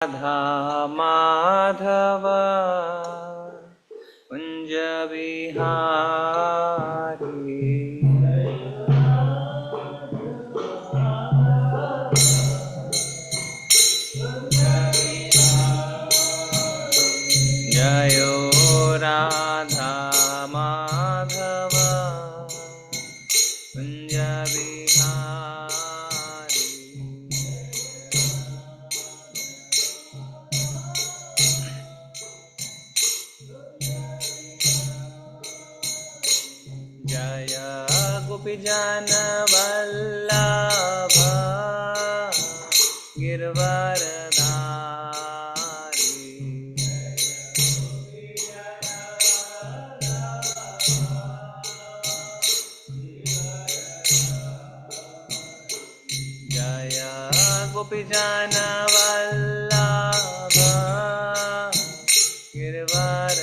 राधा माधव कुंज बिहारी। जयो राधा माधव कुंज बिहारी। जय गोपीजन वल्लभ गिरवरधारी। जय गोपीजन वल्लभ गिरवरधारी।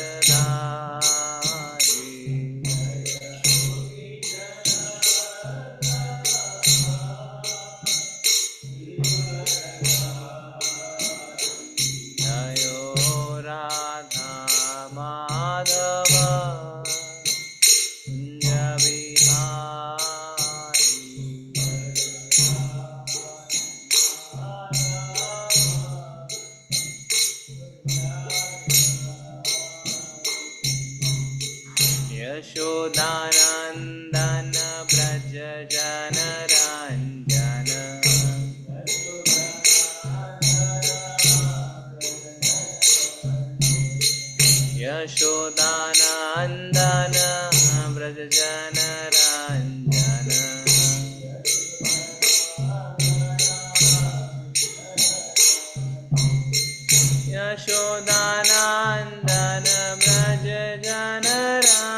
जयो राधा माधव कुंज बिहारी। यशोदानंदन ब्रज जनरंजन। यशोदानंदन ब्रज जनरंजन। यशोदानंदन ब्रज जनरंजन।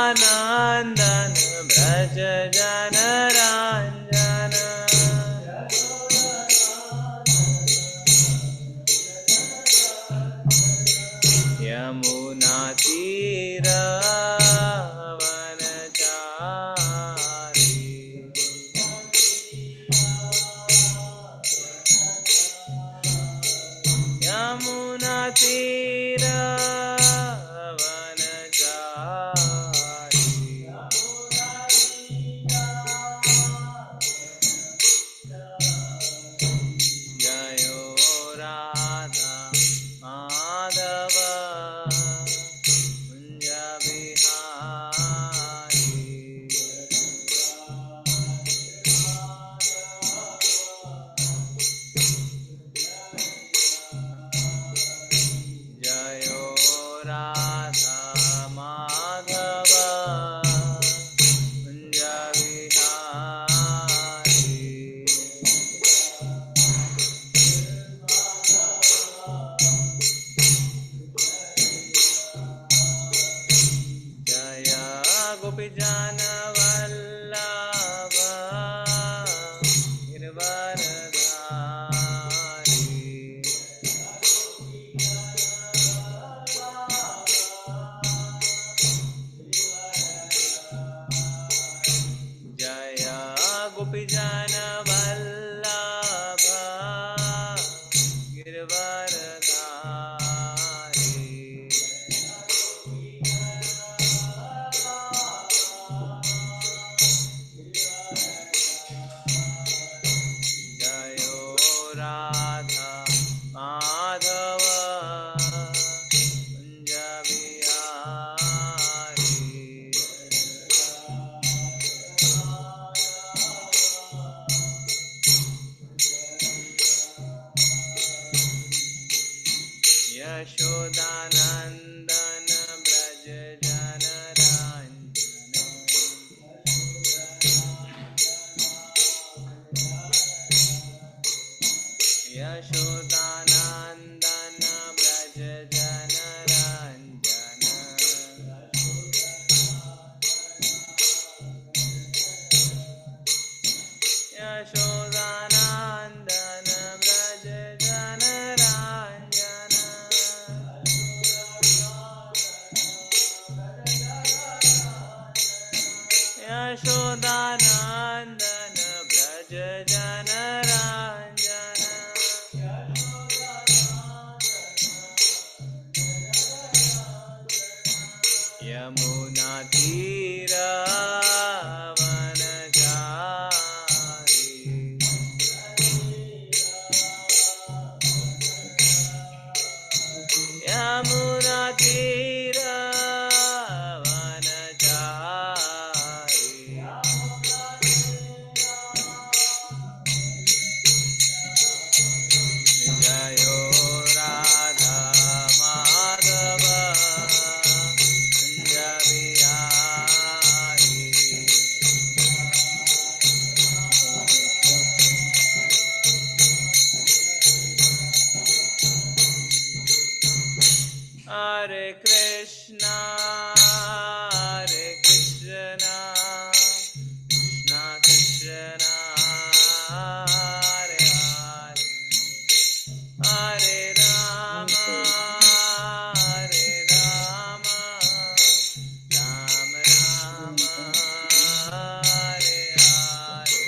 यशोदानंदन ब्रज जनरंजन। यमुना तीर वनचारी। यमुना तीर वनचारी। जयो राधा माधव कुंज बिहारी। जयो राधा माधव कुंज बिहारी। जय गोपीजन वल्लभ गिरवरधारी। जय गोपीजन वल्लभ गिरवरधारी। जयो Radha Madhav Kunj Bihari. Yashodanandan Vraj जनराञ्जन Yamuna तीरवनचारि Yamuna Hare Krishna, Krishna Krishna, Hare Hare, Hare Rama, Rama Rama, Hare Hare.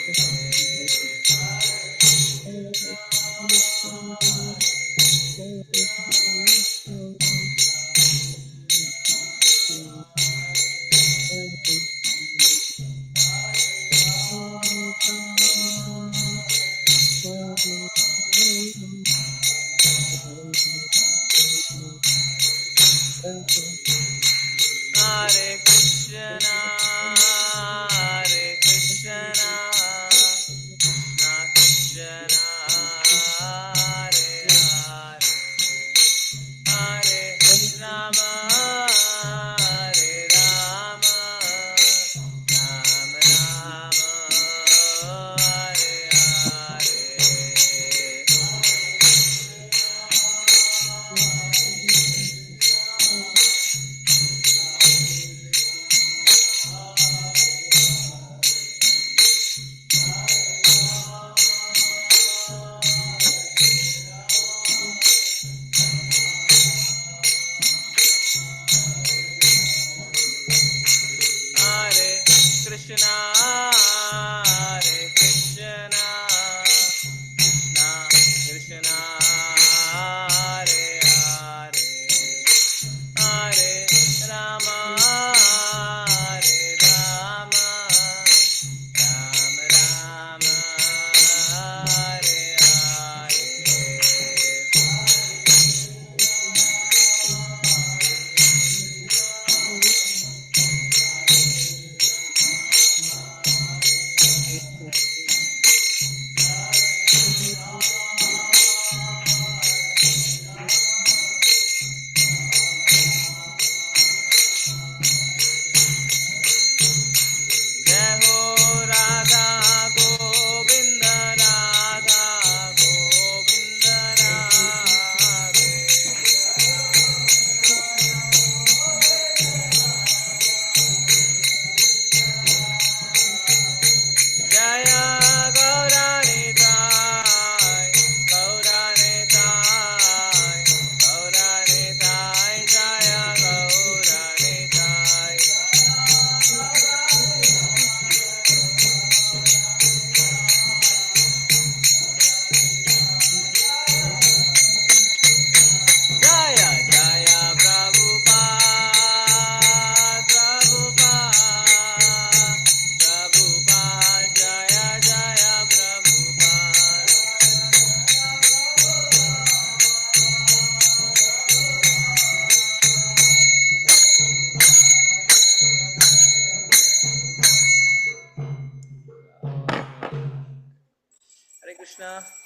Hare Krishna, Krishna Krishna, Hare Hare, Hare Rama, Rama Rama, Hare Hare. Krishna, Hare Krishna, Krishna Hare Hare, Hare Rama, Rama Rama, Hare Hare.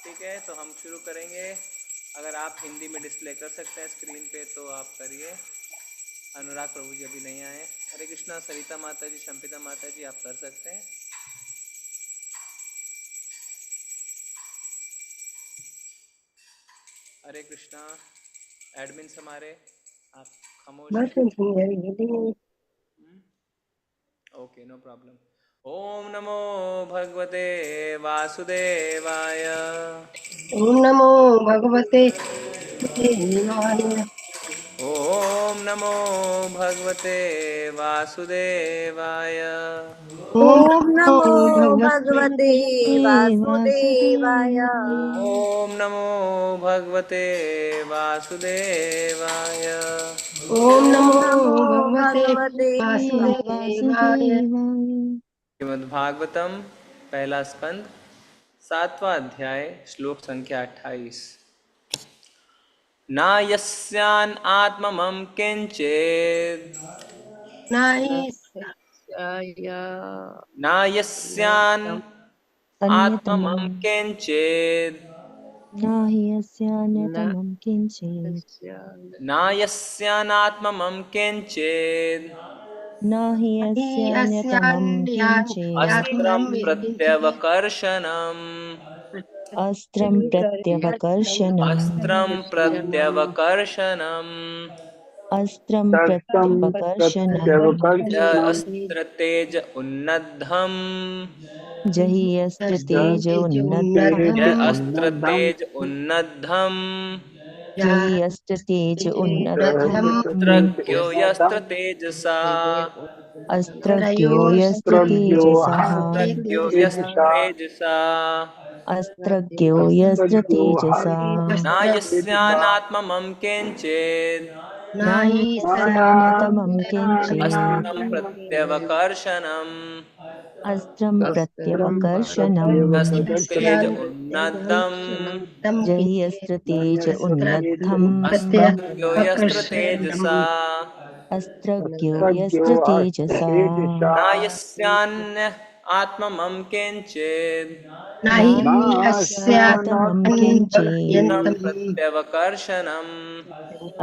ठीक है, तो हम शुरू करेंगे। अगर आप हिंदी में display कर सकते हैं स्क्रीन पे तो आप करिए। अनुराग प्रभु जी अभी नहीं आए। हरे कृष्णा। सरिता माता जी, शंपिता माता जी, आप कर सकते हैं। हरे कृष्णा। एडमिन हमारे, आप खामोश हैं। Okay, no problem. ओम नमो भगवते वासुदेवाय। ओम नमो भगवते वासुदेवाय। ओम नमो भगवते वासुदेवाय। ओम ओम नमो भगवते भगवते वासुदेवाय। ओम नमो भगवते वासुदेवाय। ओम ओम नमो नमो भगवते भगवते वासुदेवाय। श्रीमद्भागवतम पहला स्कंद 7वां अध्याय श्लोक संख्या 28। ना यस्यान आत्ममं किंचित् नाहि ना यस्यान आत्ममं अन्यतमं किंचित् न हि अस्यान्यतमं किञ्चित् ना यस्यानात्ममं किंचित् न हि अस्यान्यतमं किञ्चित् अस्त्रं अस्यान्यात्मं किञ्चित् प्रत्यवकर्षणम् अस्त्रं प्रत्यवकर्षणम् अस्त्रं प्रत्यवकर्षणम् अस्त्रं तत्तं प्रत्यवकर्षणम् य अस्त्र तेज उन्नद्धम् जहि अस्त्र तेज तेज य उन्नतम् अस्त्र उन्नतम् तेज उन्नद्धम् जहि अस्त्र तेज उन्नतम् अस्त्रज्ञो यस्त्र तेजसा अस्त्रज्ञो यस्त्र अस्त्रज्ञो तेजसः अस्त्रज्ञो यस्त्र तेजसा तेजसा अस्त्रज्ञो यस्त्र अस्त्रज्ञो तेजसा तेजसा नायस्यानात्ममं किञ्चित् न हि अस्यान्यतमं किञ्चित् अस्त्रं प्रत्यवकर्षणम् अस्त्रं अस्त्रं प्रत्यवकर्षणम् अस्त्र तेज नायस्यान् उन्नद्धम् तं जहि किञ्चित् अस्त्र तेज तेज उन्नतम् अस्त्रज्ञो यस्त्र प्रत्यवकर्षणम् तेजसा अस्त्रज्ञो अस्त्रज्ञो यस्त्र अस्त्र तेजसा तेजसा नायस्यान्य आत्ममं किञ्चित् नहि नास्यान्यतमं अस्त्रं किञ्चित् अस्यान्पर्यन्तम् प्रत्यवकर्षणम्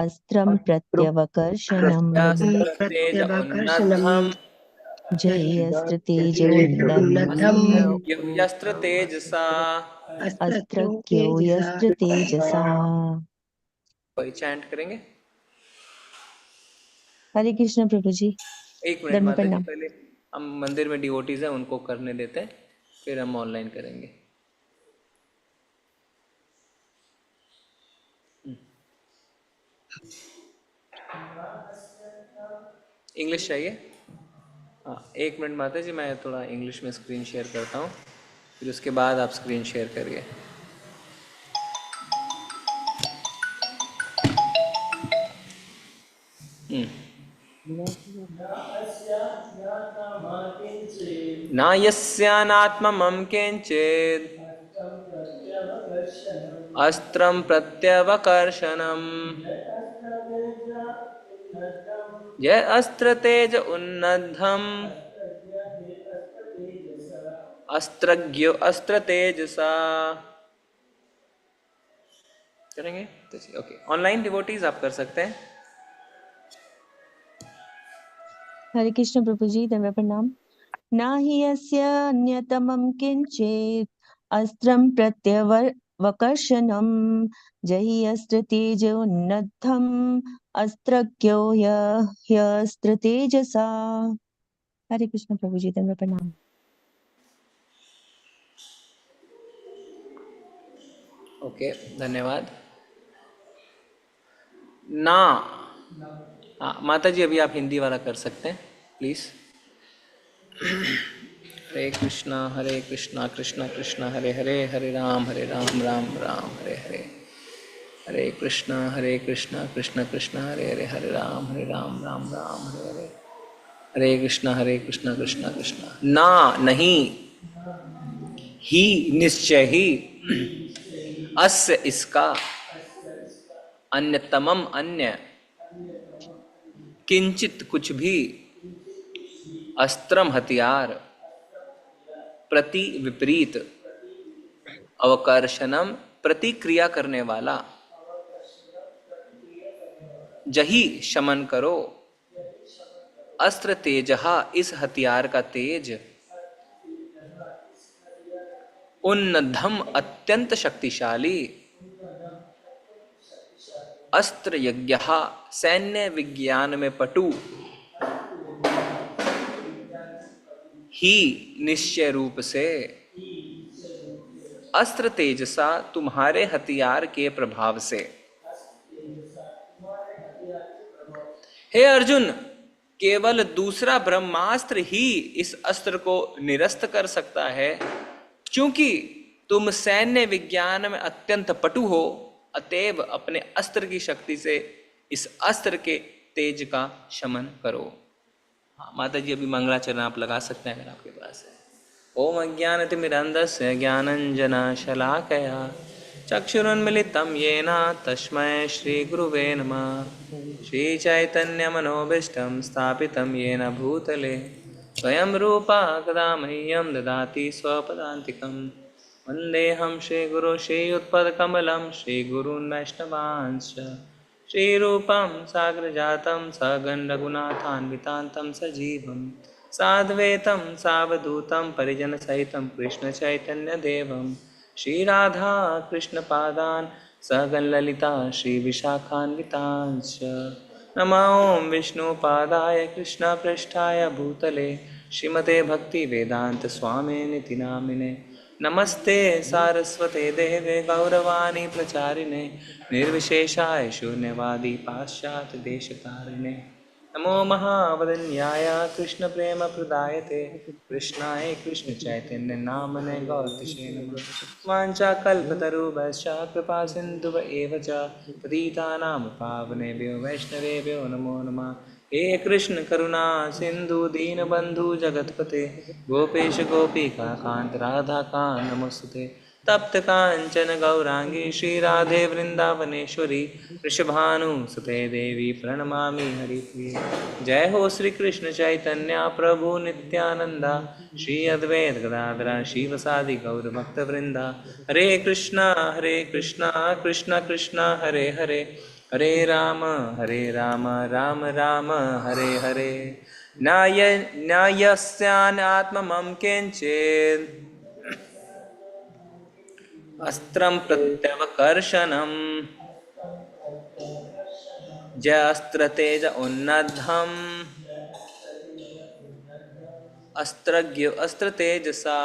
अस्त्रं अस्त्र प्रत्यवकर्षणम् अस्त्र तेज प्रत्यवकर्षणम् उन्नद्धम् जहि अस्त्र तेज तेज उन्नतम् उन्नतम् अस्त्रज्ञो यस्त्र तेजसा। अस्त्रज्ञो यस्त्र तेजसा। कोई चैंट करेंगे? हरे कृष्ण प्रभु जी। एक मिनट दंड माता जी, प्रणाम। पहले हम मंदिर में डिवोटीज हैं उनको करने देते हैं, फिर हम ऑनलाइन करेंगे। इंग्लिश चाहिए? हाँ, एक मिनट माता जी, मैं थोड़ा इंग्लिश में स्क्रीन शेयर करता हूँ, फिर उसके बाद आप स्क्रीन शेयर करिए। न यस्यानात्ममं किञ्चित् अस्त्रं प्रत्यवकर्षणम् य अस्त्र तेज उन्नद्धम् अस्त्रज्ञो अस्त्र तेजसा। करेंगे तो ओके, ऑनलाइन डिवोटीज आप कर सकते हैं। हरे कृष्ण प्रभु जी। दंड प्रणाम। न हि अस्यान्यतमं किञ्चित् अस्त्रं प्रत्यवकर्षणम् जहि अस्त्र तेज उन्नद्धम् अस्त्रज्ञो ह्यस्त्र तेजसा। हरे कृष्ण प्रभु जी। दंड प्रणाम। ओके, धन्यवाद। ना, हाँ माता जी, अभी आप हिंदी वाला कर सकते हैं प्लीज। हरे कृष्णा कृष्णा कृष्णा हरे हरे, हरे राम राम राम हरे हरे। हरे कृष्णा कृष्णा कृष्णा हरे हरे, हरे राम राम राम हरे हरे। हरे कृष्णा कृष्णा कृष्णा। ना नहीं, ही निश्चय ही, अस्य इसका, अन्यतमम अन्य, किंचित कुछ भी, अस्त्रम हथियार, प्रति विपरीत, अवकर्षणम प्रतिक्रिया करने वाला, जही शमन करो, अस्त्र तेजहा इस हथियार का तेज, उन्नद्धम अत्यंत शक्तिशाली, अस्त्र यज्ञ सैन्य विज्ञान में पटु, ही निश्चय रूप से, अस्त्र तेजसा तुम्हारे हथियार के प्रभाव से। हे अर्जुन, केवल दूसरा ब्रह्मास्त्र ही इस अस्त्र को निरस्त कर सकता है। क्योंकि तुम सैन्य विज्ञान में अत्यंत पटु हो, अतएव अपने अस्त्र की शक्ति से इस अस्त्र के तेज का शमन करो। हाँ माता जी, अभी मंगलाचरण आप लगा सकते हैं अगर आपके पास है। ओम अज्ञानतिमिरन्धस्य ज्ञानञ्जनशलाकया चक्षुरुन्मिलितं येन तस्मै श्रीगुरुवे नमः। श्रीचैतन्यमनोभीष्टं स्थापितं येन भूतले स्वयं रूपा कदा मह्यं ददाति स्वपदान्तिकं। वन्देऽहं श्रीगुरो श्रीयुत्पदकमलं श्रीगुरून् वैष्णवांश्च श्रीरूपं साग्रजातं सगं रघुनाथान्वितान्तं सजीवं साद्वैतं सावधूतं परिजनसहितं कृष्णचैतन्यदेवं श्रीराधा कृष्णपादान् सगं ललिता श्रीविशाखान्वितांश्च। नमो ॐ विष्णुपादाय कृष्णपृष्ठाय भूतले श्रीमते भक्तिवेदान्तस्वामिनिति नामिने। नमस्ते सारस्वते देवे गौरवाणी प्रचारिणे निर्विशेषाय शून्यवादी पाश्चात्य देशकारिणे। नमो महावदन्याय कृष्ण प्रेम प्रदायते कृष्णाय कृष्ण चैतन्य नामने गौरतिषे नमः। वाञ्छा कल्पतरुभ्यश्च कृपा सिन्धुव एव च पतितानां पावनेभ्यो वैष्णवेभ्यो नमो नमः। हे कृष्ण करुणा सिंधु दीनबंधु जगतपते गोपेश गोपिका कांत राधा कांत नमोस्तुते। तप्त कांचन गौरांगी श्री राधे वृंदावनेश्वरी वृषभानुसुते देवी प्रणमामि हरिप्रिये। जय हो श्री कृष्ण चैतन्य प्रभु नित्यानंदा श्री अद्वैत गदाधर शिवसादि गौर भक्त वृंदा। हरे कृष्णा कृष्णा कृष्णा हरे हरे हरे राम राम राम हरे हरे। न्यायस्यान आत्ममं किंचित् अस्त्रं प्रत्यवकर्षणम् जस्त्रतेज उन्नद्धम् अस्त्रतेजसा।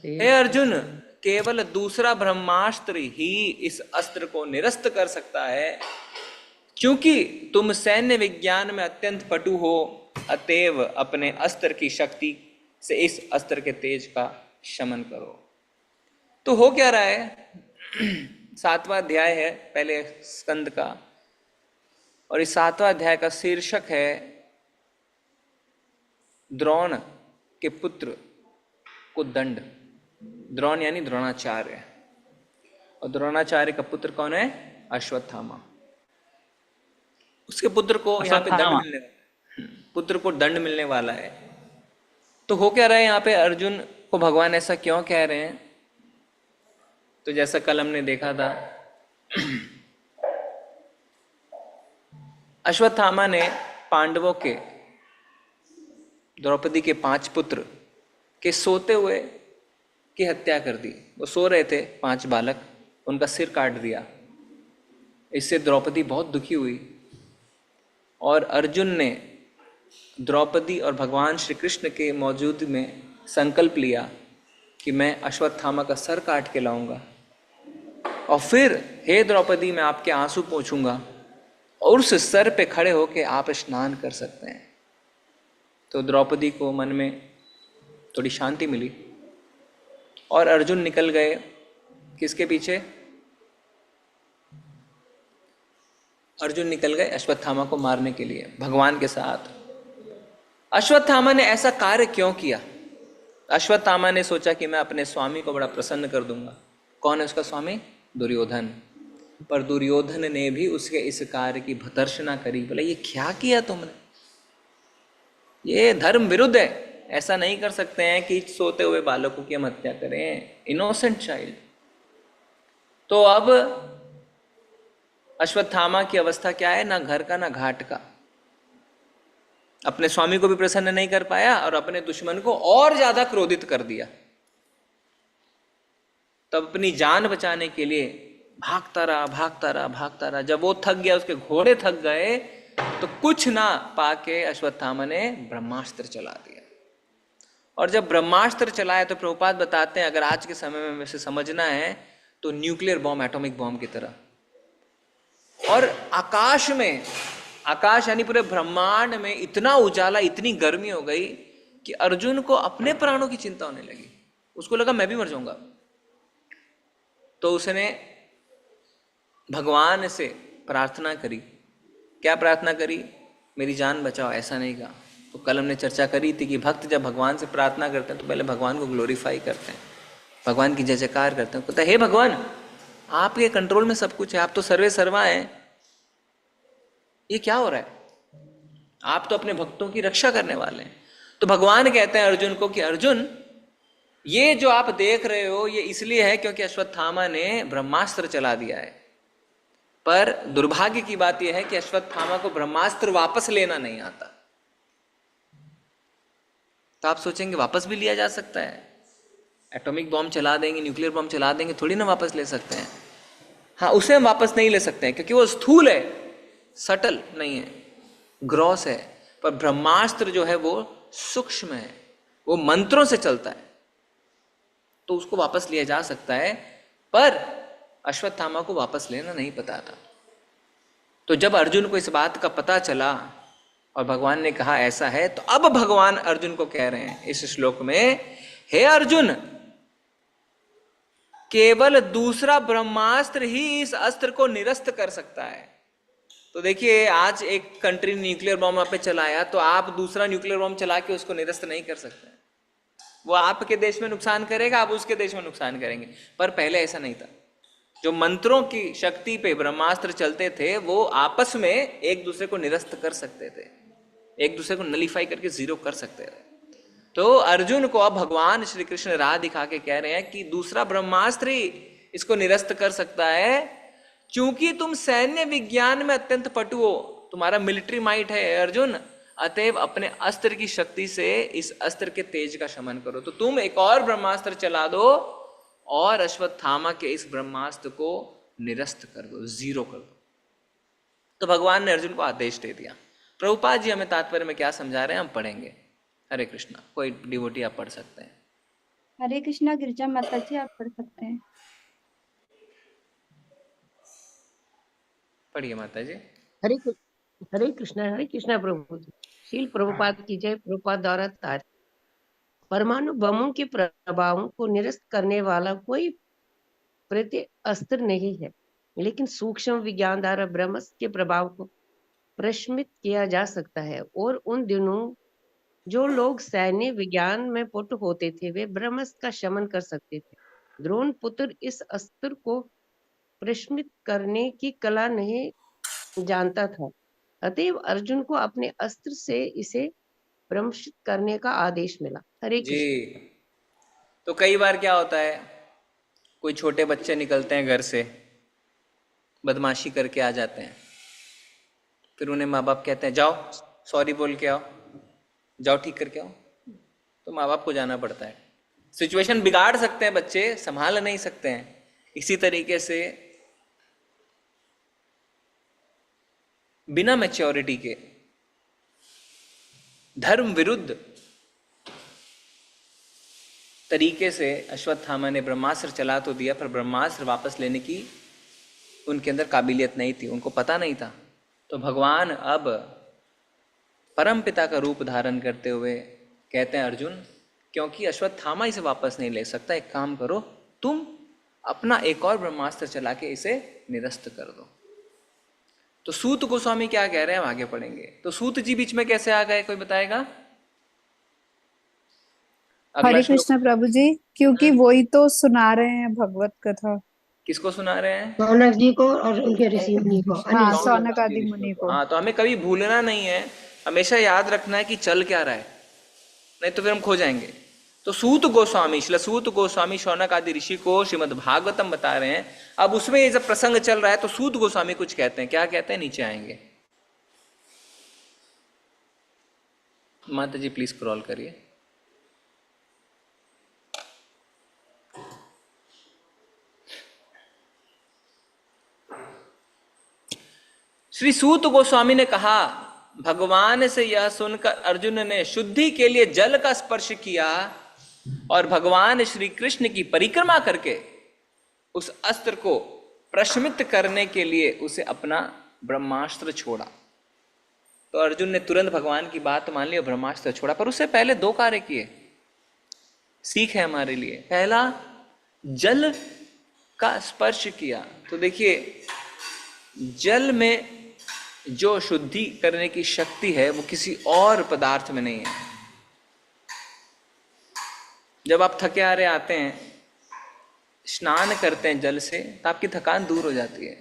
हे अर्जुन, केवल दूसरा ब्रह्मास्त्र ही इस अस्त्र को निरस्त कर सकता है। क्योंकि तुम सैन्य विज्ञान में अत्यंत पटु हो, अतएव अपने अस्त्र की शक्ति से इस अस्त्र के तेज का शमन करो। तो हो क्या रहा है? 7वां अध्याय है पहले स्कंद का, और इस 7वां अध्याय का शीर्षक है द्रोण के पुत्र को दंड। द्रोण यानी द्रोणाचार्य, और द्रोणाचार्य का पुत्र कौन है? अश्वत्थामा। उसके पुत्र को यहाँ पे दंड मिलने वाला है। पुत्र को दंड मिलने वाला है। तो हो क्या रहा है यहाँ पे? अर्जुन को भगवान ऐसा क्यों कह रहे हैं? तो जैसा कल हमने देखा था, अश्वत्थामा ने पांडवों के, द्रौपदी के 5 पुत्र के सोते हुए की हत्या कर दी। वो सो रहे थे 5 बालक, उनका सिर काट दिया। इससे द्रौपदी बहुत दुखी हुई, और अर्जुन ने द्रौपदी और भगवान श्री कृष्ण के मौजूद में संकल्प लिया कि मैं अश्वत्थामा का सर काट के लाऊंगा, और फिर हे द्रौपदी मैं आपके आंसू पोंछूंगा, और उस सर पे खड़े होके आप स्नान कर सकते हैं। तो द्रौपदी को मन में थोड़ी शांति मिली, और अर्जुन निकल गए किसके पीछे? अर्जुन निकल गए अश्वत्थामा को मारने के लिए भगवान के साथ। अश्वत्थामा ने ऐसा कार्य क्यों किया? अश्वत्थामा ने सोचा कि मैं अपने स्वामी को बड़ा प्रसन्न कर दूंगा। कौन है उसका स्वामी? दुर्योधन। पर दुर्योधन ने भी उसके इस कार्य की भर्त्सना करी। बोले ये क्या किया तुमने? ये धर्म विरुद्ध है। ऐसा नहीं कर सकते हैं कि सोते हुए बालकों की हम हत्या करें, इनोसेंट चाइल्ड। तो अब अश्वत्थामा की अवस्था क्या है? ना घर का ना घाट का। अपने स्वामी को भी प्रसन्न नहीं कर पाया, और अपने दुश्मन को और ज्यादा क्रोधित कर दिया। तब अपनी जान बचाने के लिए भागता रहा। जब वो थक गया, उसके घोड़े थक गए, तो कुछ ना पाके अश्वत्थामा ने ब्रह्मास्त्र चला दिया। और जब ब्रह्मास्त्र चलाया तो प्रभुपाद बताते हैं, अगर आज के समय में वैसे समझना है तो न्यूक्लियर बॉम्ब, एटॉमिक बॉम्ब की तरह। और आकाश यानी पूरे ब्रह्मांड में इतना उजाला, इतनी गर्मी हो गई कि अर्जुन को अपने प्राणों की चिंता होने लगी। उसको लगा मैं भी मर जाऊंगा। तो उसने भगवान से प्रार्थना करी। क्या प्रार्थना करी? मेरी जान बचाओ, ऐसा नहीं कहा। तो कल हमने चर्चा करी थी कि भक्त जब भगवान से प्रार्थना करते हैं तो पहले भगवान को ग्लोरीफाई करते हैं, भगवान की जय जयकार करते हैं। कहते हैं हे भगवान, आपके कंट्रोल में सब कुछ है, आप तो सर्वे सर्वा हैं, ये क्या हो रहा है? आप तो अपने भक्तों की रक्षा करने वाले हैं। तो भगवान कहते हैं अर्जुन को कि अर्जुन, ये जो आप देख रहे हो ये इसलिए है क्योंकि अश्वत्थामा ने ब्रह्मास्त्र चला दिया है। पर दुर्भाग्य की बात यह है कि अश्वत्थामा को ब्रह्मास्त्र वापस लेना नहीं आता। तो आप सोचेंगे वापस भी लिया जा सकता है? एटॉमिक बॉम्ब चला देंगे, न्यूक्लियर बॉम्ब चला देंगे, थोड़ी ना वापस ले सकते हैं। हाँ, उसे हम वापस नहीं ले सकते हैं क्योंकि वो स्थूल है, सटल नहीं है, ग्रॉस है। पर ब्रह्मास्त्र जो है वो सूक्ष्म है, वो मंत्रों से चलता है, तो उसको वापस लिया जा सकता है। पर अश्वत्थामा को वापस लेना नहीं पता था। तो जब अर्जुन को इस बात का पता चला और भगवान ने कहा ऐसा है, तो अब भगवान अर्जुन को कह रहे हैं इस श्लोक में, हे अर्जुन, केवल दूसरा ब्रह्मास्त्र ही इस अस्त्र को निरस्त कर सकता है। तो देखिए, आज एक कंट्री ने न्यूक्लियर बॉम्ब आप पे चलाया, तो आप दूसरा न्यूक्लियर बॉम्ब चला के उसको निरस्त नहीं कर सकते। वो आपके देश में नुकसान करेगा, आप उसके देश में नुकसान करेंगे। पर पहले ऐसा नहीं था। जो मंत्रों की शक्ति पे ब्रह्मास्त्र चलते थे वो आपस में एक दूसरे को निरस्त कर सकते थे, एक दूसरे को नलीफाई करके जीरो कर सकते थे। तो अर्जुन को अब भगवान श्री कृष्ण राह दिखा के कह रहे हैं कि दूसरा ब्रह्मास्त्र ही इसको निरस्त कर सकता है। चूंकि तुम सैन्य विज्ञान में अत्यंत पटु हो, तुम्हारा मिलिट्री माइट है अर्जुन, अतएव अपने अस्त्र की शक्ति से इस अस्त्र के तेज का शमन करो। तो तुम एक और ब्रह्मास्त्र चला दो और अश्वत्थामा के इस ब्रह्मास्त्र को निरस्त कर दो, जीरो कर दो। तो भगवान ने अर्जुन को आदेश दे दिया। प्रभुपाद जी हमें तात्पर्य में क्या समझा रहे हैं हम पढ़ेंगे। हरे कृष्णा। कोई डिवोटी आप पढ़ सकते हैं। हरे कृष्णा। गिरिजा माता जी आप पढ़ सकते हैं। पढ़िए माता जी। हरे कृष्णा प्रभु जी। शील प्रभुपाद की जय। प्रभुपाद द्वारा तार परमाणु बमों के प्रभावों को निरस्त करने वाला कोई प्रत्यय अस्त्र नहीं है, लेकिन सूक्ष्म विज्ञान द्वारा ब्रह्मास्त्र के प्रभाव को प्रशमित किया जा सकता है। और उन दिनों जो लोग सैन्य विज्ञान में पटु होते थे वे ब्रह्मास्त्र का शमन कर सकते थे। द्रोण पुत्र इस अस्त्र को प्रशमित करने की कला नहीं जानता था, अतएव अर्जुन को अपने अस्त्र से इसे भ्रंशित करने का आदेश मिला। हरे जी। कृष्ण। तो कई बार क्या होता है, कोई छोटे बच्चे निकलते हैं घर से, बदमाशी करके आ जाते हैं, फिर उन्हें माँ बाप कहते हैं जाओ सॉरी बोल के आओ, जाओ ठीक करके आओ। तो माँ बाप को जाना पड़ता है। सिचुएशन बिगाड़ सकते हैं बच्चे, संभाल नहीं सकते हैं। इसी तरीके से बिना मैच्योरिटी के धर्म विरुद्ध तरीके से अश्वत्थामा ने ब्रह्मास्त्र चला तो दिया, पर ब्रह्मास्त्र वापस लेने की उनके अंदर काबिलियत नहीं थी, उनको पता नहीं था। तो भगवान अब परम पिता का रूप धारण करते हुए कहते हैं अर्जुन, क्योंकि अश्वत्थामा इसे वापस नहीं ले सकता, एक काम करो, तुम अपना एक और ब्रह्मास्त्र चला के इसे निरस्त कर दो। तो सूत गोस्वामी क्या कह रहे हैं हम आगे पढ़ेंगे। तो सूत जी बीच में कैसे आ गए, कोई बताएगा? हरे कृष्ण प्रभु जी, क्योंकि वही तो सुना रहे हैं भगवत कथा। किसको सुना रहे हैं? सौनक जी को और उनके ऋषि मुनि को। हाँ, सौनक आदि मुनि को। हाँ, तो हमें कभी भूलना नहीं है, हमेशा याद रखना है कि चल क्या रहा है, नहीं तो फिर हम खो जाएंगे। तो सूत गोस्वामी, श्री सूत गोस्वामी शौनक आदि ऋषि को श्रीमद् भागवतम बता रहे हैं। अब उसमें ये जब प्रसंग चल रहा है तो सूत गोस्वामी कुछ कहते हैं। क्या कहते हैं, नीचे आएंगे। माता जी प्लीज स्क्रॉल करिए। श्री सूत गोस्वामी ने कहा, भगवान से यह सुनकर अर्जुन ने शुद्धि के लिए जल का स्पर्श किया और भगवान श्री कृष्ण की परिक्रमा करके उस अस्त्र को प्रशमित करने के लिए उसे अपना ब्रह्मास्त्र छोड़ा। तो अर्जुन ने तुरंत भगवान की बात मान ली और ब्रह्मास्त्र छोड़ा, पर उससे पहले 2 कार्य किए। सीख है हमारे लिए। पहला, जल का स्पर्श किया। तो देखिए, जल में जो शुद्धि करने की शक्ति है वो किसी और पदार्थ में नहीं है। जब आप थके हारे आते हैं, स्नान करते हैं जल से, तो आपकी थकान दूर हो जाती है।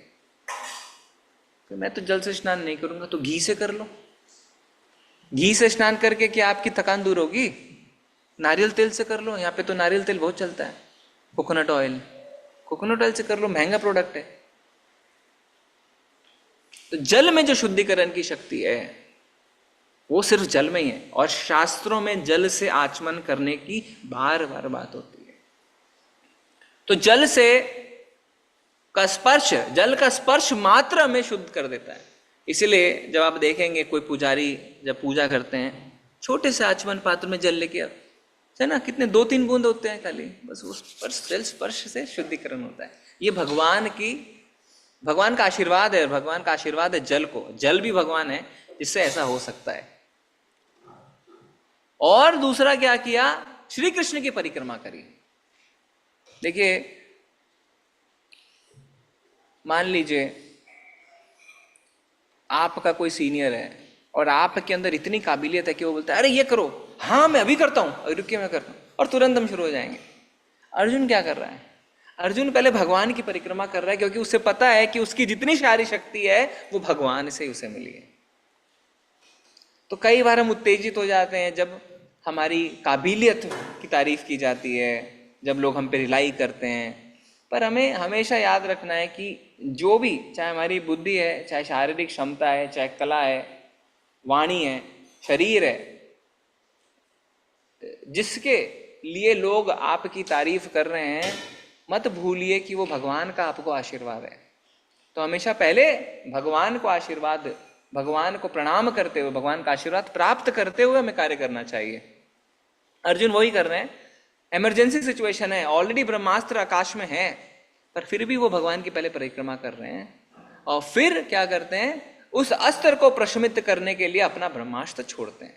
तो मैं तो जल से स्नान नहीं करूंगा, तो घी से कर लो। घी से स्नान करके क्या आपकी थकान दूर होगी? नारियल तेल से कर लो, यहाँ पे तो नारियल तेल बहुत चलता है। कोकोनट ऑयल, कोकोनट ऑयल से कर लो, महंगा प्रोडक्ट है। तो जल में जो शुद्धिकरण की शक्ति है वो सिर्फ जल में ही है, और शास्त्रों में जल से आचमन करने की बार बार बात होती है। तो जल से का स्पर्श, जल का स्पर्श मात्र हमें शुद्ध कर देता है। इसीलिए जब आप देखेंगे कोई पुजारी जब पूजा करते हैं, छोटे से आचमन पात्र में जल लेके, है ना, कितने 2-3 बूंद होते हैं खाली, बस उस स्पर्श, जल स्पर्श से शुद्धिकरण होता है। ये भगवान का आशीर्वाद है, और भगवान का आशीर्वाद है जल को। जल भी भगवान है जिससे ऐसा हो सकता है। और दूसरा क्या किया? श्री कृष्ण की परिक्रमा करी। देखिए, मान लीजिए आपका कोई सीनियर है और आपके अंदर इतनी काबिलियत है कि वो बोलता है अरे ये करो, हाँ मैं अभी करता हूं, रुकिए मैं करता हूं, और तुरंत हम शुरू हो जाएंगे। अर्जुन क्या कर रहा है? अर्जुन पहले भगवान की परिक्रमा कर रहा है, क्योंकि उसे पता है कि उसकी जितनी सारी शक्ति है वो भगवान से ही उसे मिली है। तो कई बार हम उत्तेजित हो जाते हैं जब हमारी काबिलियत की तारीफ की जाती है, जब लोग हम पे रिलाई करते हैं। पर हमें हमेशा याद रखना है कि जो भी, चाहे हमारी बुद्धि है, चाहे शारीरिक क्षमता है, चाहे कला है, वाणी है, शरीर है, जिसके लिए लोग आपकी तारीफ कर रहे हैं, मत भूलिए कि वो भगवान का आपको आशीर्वाद है। तो हमेशा पहले भगवान को आशीर्वाद, भगवान को प्रणाम करते हुए, भगवान का आशीर्वाद प्राप्त करते हुए हमें कार्य करना चाहिए। अर्जुन वही कर रहे हैं। इमरजेंसी सिचुएशन है, ऑलरेडी ब्रह्मास्त्र आकाश में है, पर फिर भी वो भगवान की पहले परिक्रमा कर रहे हैं, और फिर क्या करते हैं? उस अस्त्र को प्रशमित करने के लिए अपना ब्रह्मास्त्र छोड़ते हैं।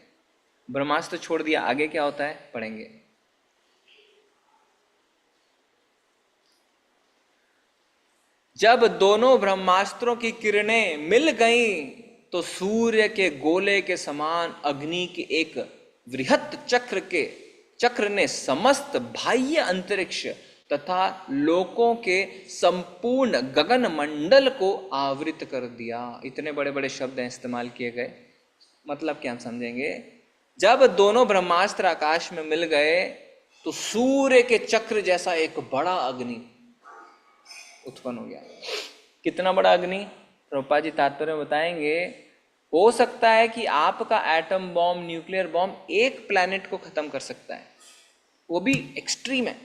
ब्रह्मास्त्र छोड़ दिया, आगे क्या होता है पढ़ेंगे। जब दोनों ब्रह्मास्त्रों की किरणें मिल गईं तो सूर्य के गोले के समान अग्नि के एक वृहत चक्र ने समस्त बाह्य अंतरिक्ष तथा लोकों के संपूर्ण गगन मंडल को आवृत कर दिया। इतने बड़े बड़े शब्द इस्तेमाल किए गए, मतलब क्या हम समझेंगे? जब दोनों ब्रह्मास्त्र आकाश में मिल गए तो सूर्य के चक्र जैसा एक बड़ा अग्नि उत्पन्न हो गया। कितना बड़ा अग्नि? प्रभुपाद जी तात्पर्य में बताएंगे, हो सकता है कि आपका एटम बॉम्ब, न्यूक्लियर बॉम्ब एक प्लैनेट को खत्म कर सकता है, वो भी एक्सट्रीम है।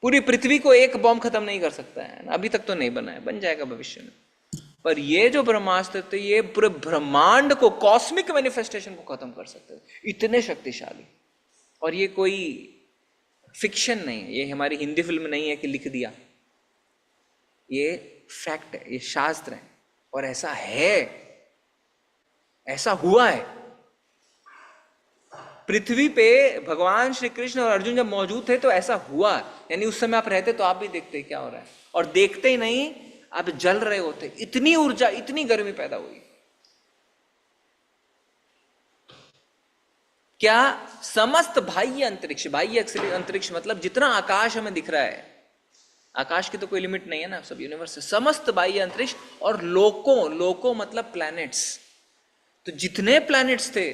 पूरी पृथ्वी को एक बॉम्ब खत्म नहीं कर सकता है, अभी तक तो नहीं बना है, बन जाएगा भविष्य में। पर ये जो ब्रह्मास्त्र थे, ये पूरे ब्रह्मांड को, कॉस्मिक मैनिफेस्टेशन को खत्म कर सकते हैं, इतने शक्तिशाली। और ये कोई फिक्शन नहीं है, ये हमारी हिंदी फिल्म नहीं है कि लिख दिया, ये फैक्ट है, ये शास्त्र है, और ऐसा है, ऐसा हुआ है। पृथ्वी पे भगवान श्री कृष्ण और अर्जुन जब मौजूद थे तो ऐसा हुआ, यानी उस समय आप रहते तो आप भी देखते क्या हो रहा है, और देखते ही नहीं, आप जल रहे होते। इतनी ऊर्जा, इतनी गर्मी पैदा हुई। क्या? समस्त बाह्य अंतरिक्ष, बाह्य अंतरिक्ष मतलब जितना आकाश हमें दिख रहा है, आकाश की तो कोई लिमिट नहीं है ना, सब यूनिवर्स है, समस्त बाह्य अंतरिक्ष और लोकों मतलब प्लैनेट्स। तो जितने प्लैनेट्स थे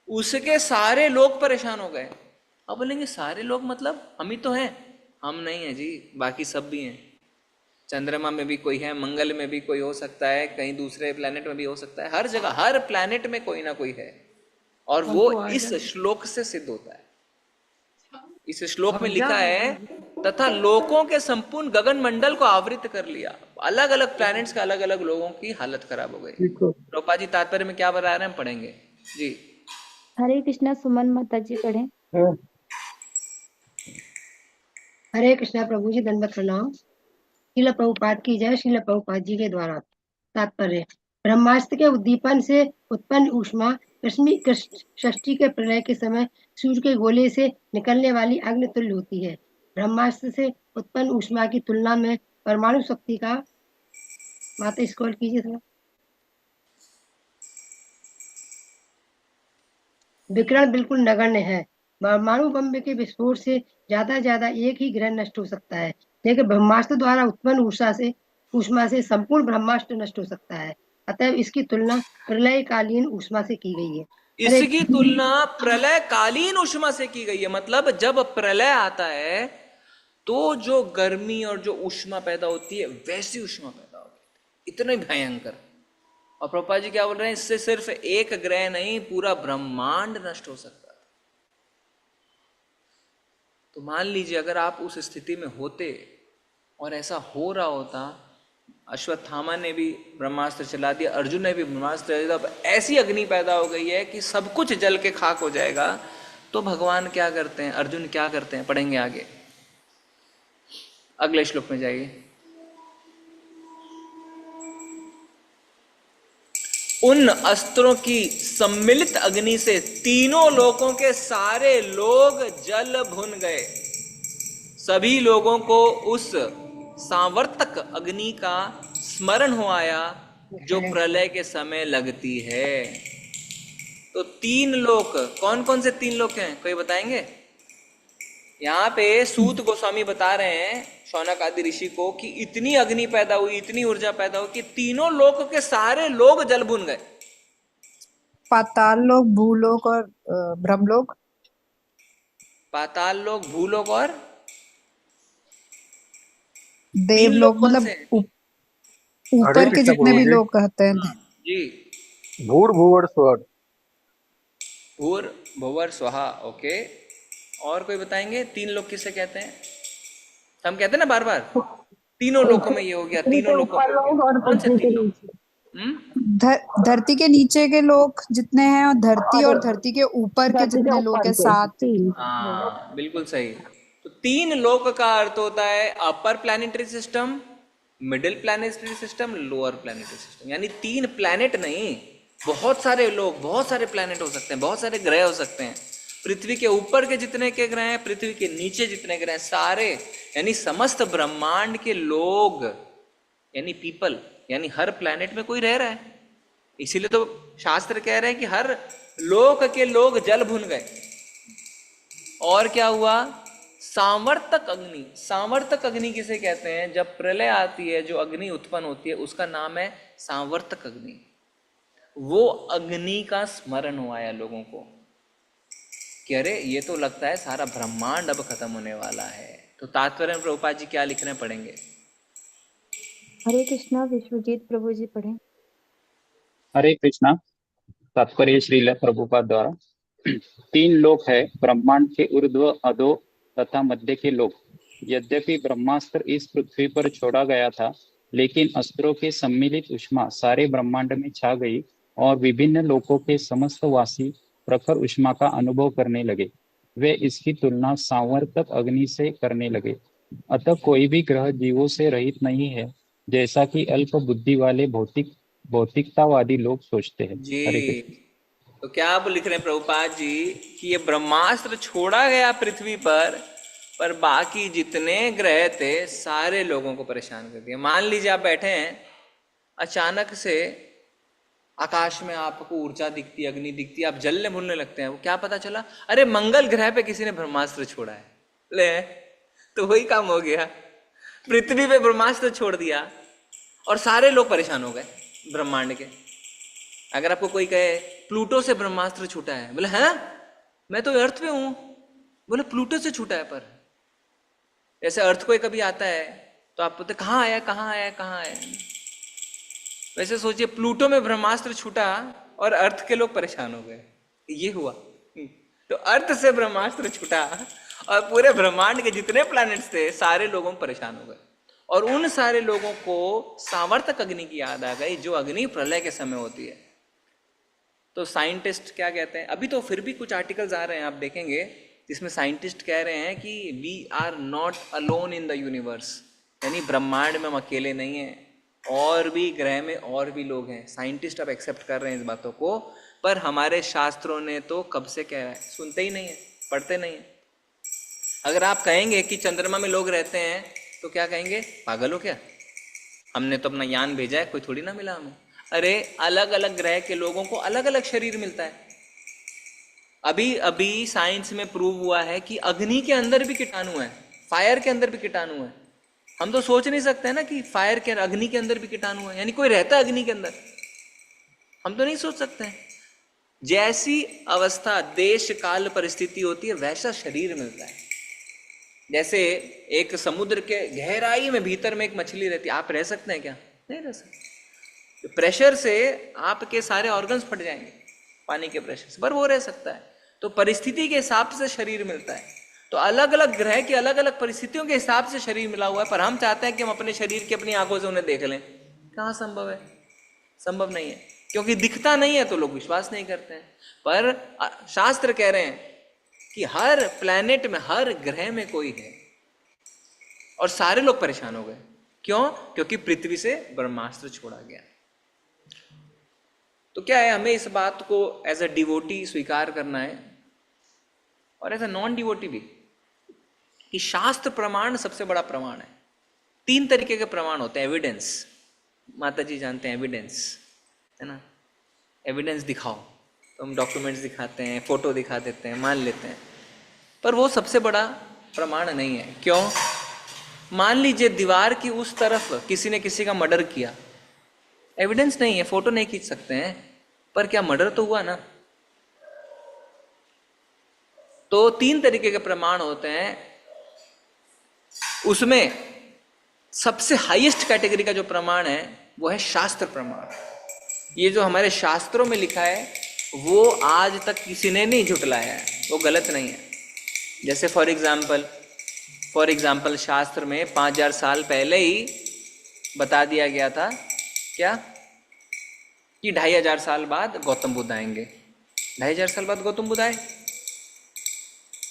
उसके सारे लोग परेशान हो गए। अब बोलेंगे सारे लोग मतलब हम ही तो हैं? हम नहीं है जी, बाकी सब भी हैं। चंद्रमा में भी कोई है, मंगल में भी कोई हो सकता है, कहीं दूसरे प्लैनेट में भी हो सकता है, हर जगह, हर प्लैनेट में कोई ना कोई है। और वो इस श्लोक से सिद्ध होता है। इस श्लोक में लिखा है, तथा लोकों के संपूर्ण गगन मंडल को आवृत कर लिया। अलग अलग प्लैनेट्स का अलग अलग लोगों की हालत खराब हो गई। प्रभुपाद जी तात्पर्य में क्या बता रहे हैं, हम पढ़ेंगे जी। हरे कृष्णा, सुमन माता जी पढ़ें। हरे कृष्णा प्रभु जी, दंडवत प्रणाम। श्रील प्रभुपाद की जय। श्रील प्रभुपाद जी के द्वारा तात्पर्य। ब्रह्मास्त्र के उद्दीपन से उत्पन्न ऊष्मा षष्ठी के प्रलय के समय सूर्य के गोले से निकलने वाली अग्नि तुल्य होती है। ब्रह्मास्त्र से उत्पन्न ऊष्मा की तुलना में परमाणु शक्ति का, माता स्क्रॉल कीजिए थोड़ा, विकिरण बिल्कुल नगण्य है। परमाणु बम के विस्फोट से ज्यादा एक ही ग्रह नष्ट हो सकता है, लेकिन ब्रह्मास्त्र द्वारा उत्पन्न ऊष्मा से संपूर्ण ब्रह्मास्त्र नष्ट हो सकता है। अतः इसकी तुलना प्रलयकालीन ऊष्मा से की गई है। इसकी तुलना प्रलयकालीन ऊष्मा से की गई है। मतलब जब प्रलय आता है तो जो गर्मी और जो ऊष्मा पैदा होती है वैसी ऊष्मा पैदा होती है, इतनी भयंकर। और प्रभुपाद जी क्या बोल रहे हैं, इससे सिर्फ एक ग्रह नहीं पूरा ब्रह्मांड नष्ट हो सकता है। तो मान लीजिए अगर आप उस स्थिति में होते और ऐसा हो रहा होता, अश्वत्थामा ने भी ब्रह्मास्त्र चला दिया, अर्जुन ने भी ब्रह्मास्त्र चला दिया, अब ऐसी अग्नि पैदा हो गई है कि सब कुछ जल के खाक हो जाएगा, तो भगवान क्या करते हैं, अर्जुन क्या करते हैं, पढ़ेंगे आगे। अगले श्लोक में जाइए। उन अस्त्रों की सम्मिलित अग्नि से तीनों लोकों के सारे लोग जल भुन गए। सभी लोगों को उस सांवर्तक अग्नि का स्मरण हो आया जो प्रलय के समय लगती है। तो तीन लोक, कौन कौन से तीन लोक हैं, कोई बताएंगे? यहाँ पे सूत गोस्वामी बता रहे हैं शौनक आदि ऋषि को कि इतनी अग्नि पैदा हुई, इतनी ऊर्जा पैदा हुई कि तीनों लोक के सारे लोग जल भुन गए। पाताल लोक, भूलोक और ब्रह्मलोक। पाताल लोक, भूलोक और देवलोक, कौन मतलब से हैं? ऊपर के जितने भी लोग कहते हैं। जी, भूर भुवर स्वर। भूर भुवर स्वाहा। ओके, और कोई बताएंगे तीन लोग किसे कहते हैं? हम कहते हैं ना बार बार तीनों लोकों में ये हो गया, तीनों लोकों में हो गया। कौन से तीन लोग? धरती के नीचे के लोग जितने हैं और धरती के ऊपर के जितने लोग हैं, 7। हाँ, बिल्कुल सही। तो तीन लोक का अर्थ होता है upper planetary system, middle planetary system, lower planetary system. यानी तीन प्लैनेट नहीं, बहुत सारे लोग, बहुत सारे प्लैनेट हो सकते हैं, बहुत सारे ग्रह हो सकते हैं। पृथ्वी के ऊपर के जितने के ग्रह हैं, पृथ्वी के नीचे जितने ग्रह हैं, सारे, यानी समस्त ब्रह्मांड के लोग, यानी पीपल, यानी हर प्लैनेट में कोई रह रहा है। इसीलिए तो शास्त्र कह रहे हैं कि हर लोक के लोग जल भुन गए। और क्या हुआ? सांवर्तक अग्नि। सांवर्तक अग्नि किसे कहते हैं? जब प्रलय आती है जो अग्नि उत्पन्न होती है उसका नाम है सांवर्तक अग्नि। वो अग्नि का स्मरण हुआ है लोगों को कि अरे ये तो लगता है सारा ब्रह्मांड अब खत्म होने वाला है। तो तात्पर्य में प्रभुपाद जी क्या लिख रहे हैं, पढ़ेंगे। हरे कृष्णा, विश्वजीत प्रभु जी पढ़ें। हरे कृष्णा। तात्पर्य श्रील प्रभुपाद द्वारा। तीन लोक है ब्रह्मांड के ऊर्ध्व, अधो तथा मध्य के लोक। यद्यपि ब्रह्मास्त्र इस पृथ्वी पर छोड़ा गया था, लेकिन अस्त्रों के सम्मिलित ऊष्मा सारे ब्रह्मांड में छा गई और विभिन्न लोकों के समस्त वासी प्रखर ऊष्मा का अनुभव करने लगे। वे इसकी तुलना सांवर्तक अग्नि से करने लगे। अतः कोई भी ग्रह जीवों से रहित नहीं है, जैसा कि अल्प बुद्धि वाले भौतिकतावादी लोग सोचते हैं। जी, तो क्या आप लिख रहे हैं प्रभुपाद जी कि ये ब्रह्मास्त्र छोड़ा गया पृथ्वी पर बाकी जितने ग्रह थे सारे लोगों को परेशान कर दिया। मान लीजिए आप बैठे हैं, अचानक से आकाश में आपको ऊर्जा दिखती, अग्नि दिखती, आप जलने भूलने लगते हैं। वो क्या पता चला? अरे मंगल ग्रह पे किसी ने ब्रह्मास्त्र छोड़ा है। ले, तो वही काम हो गया, पृथ्वी पे ब्रह्मास्त्र छोड़ दिया और सारे लोग परेशान हो गए ब्रह्मांड के। अगर आपको कोई कहे प्लूटो से ब्रह्मास्त्र छूटा है, बोले हैं मैं तो अर्थ पे हूं, बोले प्लूटो से छूटा है। पर ऐसे अर्थ कोई कभी आता है तो आप बोलते कहाँ आया कहाँ आया कहाँ आया। वैसे सोचिए प्लूटो में ब्रह्मास्त्र छूटा और अर्थ के लोग परेशान हो गए, ये हुआ। तो अर्थ से ब्रह्मास्त्र छूटा और पूरे ब्रह्मांड के जितने प्लैनेट्स थे सारे लोगों परेशान हो गए। और उन सारे लोगों को सांवर्तक अग्नि की याद आ गई, जो अग्नि प्रलय के समय होती है। तो साइंटिस्ट क्या कहते हैं, अभी तो फिर भी कुछ आर्टिकल्स आ रहे हैं आप देखेंगे जिसमें साइंटिस्ट कह रहे हैं कि we are not alone in the universe, यानी ब्रह्मांड में हम अकेले नहीं हैं। और भी ग्रह में और भी लोग हैं, साइंटिस्ट अब एक्सेप्ट कर रहे हैं इस बातों को, पर हमारे शास्त्रों ने तो कब से कह रहा है, सुनते ही नहीं है, पढ़ते नहीं है। अगर आप कहेंगे कि चंद्रमा में लोग रहते हैं तो क्या कहेंगे, पागल हो क्या, हमने तो अपना यान भेजा है, कोई थोड़ी ना मिला हमें। अरे अलग अलग ग्रह के लोगों को अलग अलग शरीर मिलता है। अभी अभी साइंस में प्रूव हुआ है कि अग्नि के अंदर भी कीटाणु है, फायर के अंदर भी कीटाणु है। हम तो सोच नहीं सकते ना कि फायर के अग्नि के अंदर भी कीटाणु है, यानी कोई रहता है अग्नि के अंदर, हम तो नहीं सोच सकते हैं। जैसी अवस्था देश काल परिस्थिति होती है वैसा शरीर मिलता है। जैसे एक समुद्र के गहराई में भीतर में एक मछली रहती है, आप रह सकते हैं क्या, नहीं रह सकते। प्रेशर से आपके सारे ऑर्गन्स फट जाएंगे, पानी के प्रेशर से, पर वो रह सकता है। तो परिस्थिति के हिसाब से शरीर मिलता है। तो अलग अलग ग्रह की अलग अलग परिस्थितियों के हिसाब से शरीर मिला हुआ है, पर हम चाहते हैं कि हम अपने शरीर की अपनी आंखों से उन्हें देख लें। कहाँ संभव है, संभव नहीं है, क्योंकि दिखता नहीं है तो लोग विश्वास नहीं करते हैं। पर शास्त्र कह रहे हैं कि हर प्लैनेट में, हर ग्रह में कोई है, और सारे लोग परेशान हो गए। क्यों? क्योंकि पृथ्वी से ब्रह्मास्त्र छोड़ा गया। तो क्या है, हमें इस बात को एज अ डिवोटी स्वीकार करना है, और एज अ नॉन डिवोटी भी, कि शास्त्र प्रमाण सबसे बड़ा प्रमाण है। 3 तरीके के प्रमाण होते हैं। एविडेंस, माता जी जानते हैं एविडेंस, है ना, एविडेंस दिखाओ, तो हम डॉक्यूमेंट्स दिखाते हैं, फोटो दिखा देते हैं, मान लेते हैं, पर वो सबसे बड़ा प्रमाण नहीं है। क्यों? मान लीजिए दीवार की उस तरफ किसी ने किसी का मर्डर किया, एविडेंस नहीं है, फोटो नहीं खींच सकते हैं, पर क्या मर्डर तो हुआ ना। तो 3 तरीके के प्रमाण होते हैं, उसमें सबसे हाईएस्ट कैटेगरी का जो प्रमाण है वो है शास्त्र प्रमाण। ये जो हमारे शास्त्रों में लिखा है वो आज तक किसी ने नहीं झुटलाया है, वो गलत नहीं है। जैसे फॉर एग्जाम्पल शास्त्र में 5000 साल पहले ही बता दिया गया था क्या, कि 2500 साल बाद गौतम बुद्ध आएंगे। 2500 साल बाद गौतम बुद्ध आए?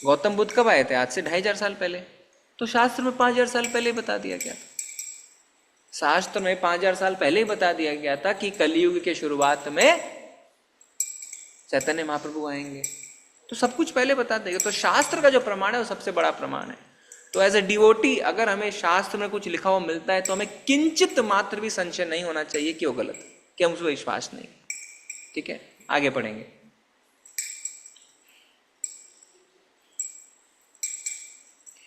गौतम बुद्ध कब आए थे? आज से 2500 साल पहले। तो शास्त्र में 5000 साल पहले ही बता दिया गया था। शास्त्र में 5000 साल पहले ही बता दिया गया था कि कलयुग के शुरुआत में चैतन्य महाप्रभु आएंगे। तो सब कुछ पहले बता देगा। तो शास्त्र का जो प्रमाण है वो सबसे बड़ा प्रमाण है। तो एज ए डिवोटी अगर हमें शास्त्र में कुछ लिखा हुआ मिलता है तो हमें किंचित मात्र भी संशय नहीं होना चाहिए कि वो गलत है, कि हम उस पर विश्वास नहीं। ठीक है, आगे पढ़ेंगे।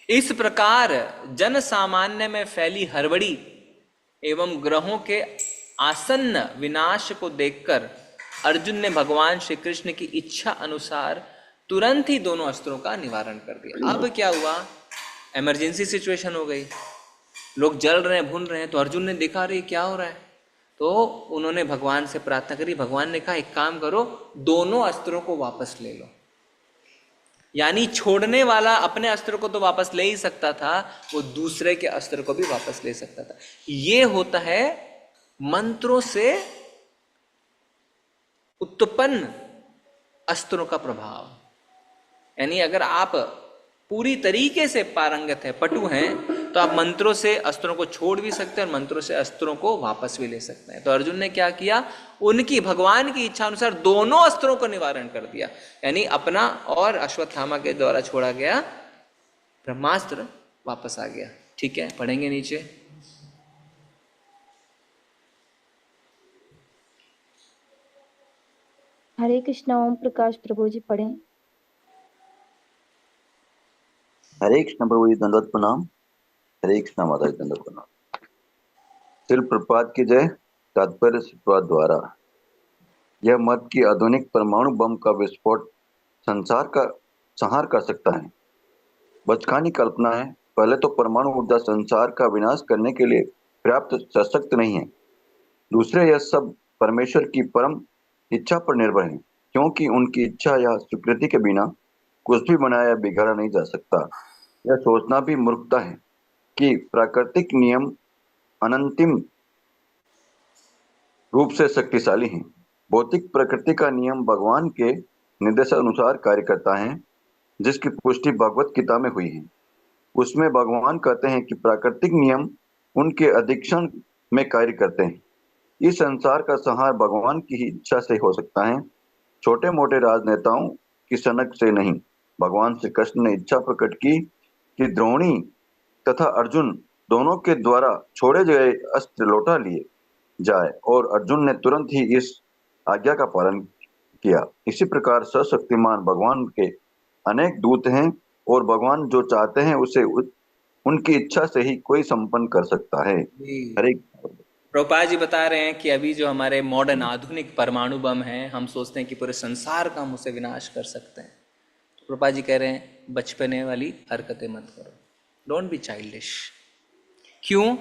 इस प्रकार जन सामान्य में फैली हड़बड़ी एवं ग्रहों के आसन्न विनाश को देखकर अर्जुन ने भगवान श्री कृष्ण की इच्छा अनुसार तुरंत ही दोनों अस्त्रों का निवारण कर दिया। अब क्या हुआ, इमरजेंसी सिचुएशन हो गई, लोग जल रहे हैं, भून रहे हैं। तो अर्जुन ने देखा रहे क्या हो रहा है, तो उन्होंने भगवान से प्रार्थना करी। भगवान ने कहा एक काम करो, दोनों अस्त्रों को वापस ले लो। यानी छोड़ने वाला अपने अस्त्र को तो वापस ले ही सकता था, वो दूसरे के अस्त्र को भी वापस ले सकता था। ये होता है मंत्रों से उत्पन्न अस्त्रों का प्रभाव। यानी अगर आप पूरी तरीके से पारंगत है, पटु हैं, तो आप मंत्रों से अस्त्रों को छोड़ भी सकते हैं और मंत्रों से अस्त्रों को वापस भी ले सकते हैं। तो अर्जुन ने क्या किया, उनकी भगवान की इच्छा अनुसार दोनों अस्त्रों को निवारण कर दिया। यानी अपना और अश्वत्थामा के द्वारा छोड़ा गया ब्रह्मास्त्र वापस आ गया। ठीक है, पढ़ेंगे नीचे। हरे कृष्णा। ओम प्रकाश प्रभु जी पढ़ें। हरे कृष्ण प्रभु जी, दंडवत प्रणाम। हरे कृष्ण माता जी, दंडवत प्रणाम। श्रील प्रभुपाद की जय। तात्पर्य सूत्रवाद द्वारा यह मत कि आधुनिक परमाणु बम का विस्फोट संसार का संहार कर सकता है, बचकानी कल्पना है। पहले तो परमाणु ऊर्जा संसार का विनाश करने के लिए पर्याप्त सशक्त नहीं है। दूसरे, यह सब परमेश्वर की परम इच्छा पर निर्भर है, क्योंकि उनकी इच्छा या स्वीकृति के बिना कुछ भी बनाया या बिगाड़ा नहीं जा सकता। यह सोचना भी मूर्खता है कि प्राकृतिक नियम अनंतिम रूप से शक्तिशाली हैं। भौतिक प्रकृति का नियम भगवान के निर्देशानुसार कार्य करता है, जिसकी पुष्टि भगवत गीता में हुई है। उसमें भगवान कहते हैं कि प्राकृतिक नियम उनके अधीक्षण में कार्य करते हैं। इस संसार का संहार भगवान की ही इच्छा से हो सकता है, छोटे मोटे राजनेताओं की सनक से नहीं। भगवान श्री कृष्ण ने इच्छा प्रकट की कि द्रोणी तथा अर्जुन दोनों के द्वारा छोड़े गए अस्त्र लौटा लिए जाए, और अर्जुन ने तुरंत ही इस आज्ञा का पालन किया। इसी प्रकार सर्वशक्तिमान भगवान के अनेक दूत हैं, और भगवान जो चाहते हैं उसे उनकी इच्छा से ही कोई संपन्न कर सकता है। हरे प्रभुपाद जी बता रहे हैं कि अभी जो हमारे मॉडर्न आधुनिक परमाणु बम हैं, हम सोचते हैं कि पूरे संसार का हम उसे विनाश कर सकते हैं। तो प्रभुपाद जी कह रहे हैं बचपने वाली हरकतें मत करो, डोंट बी चाइल्डिश। क्यों?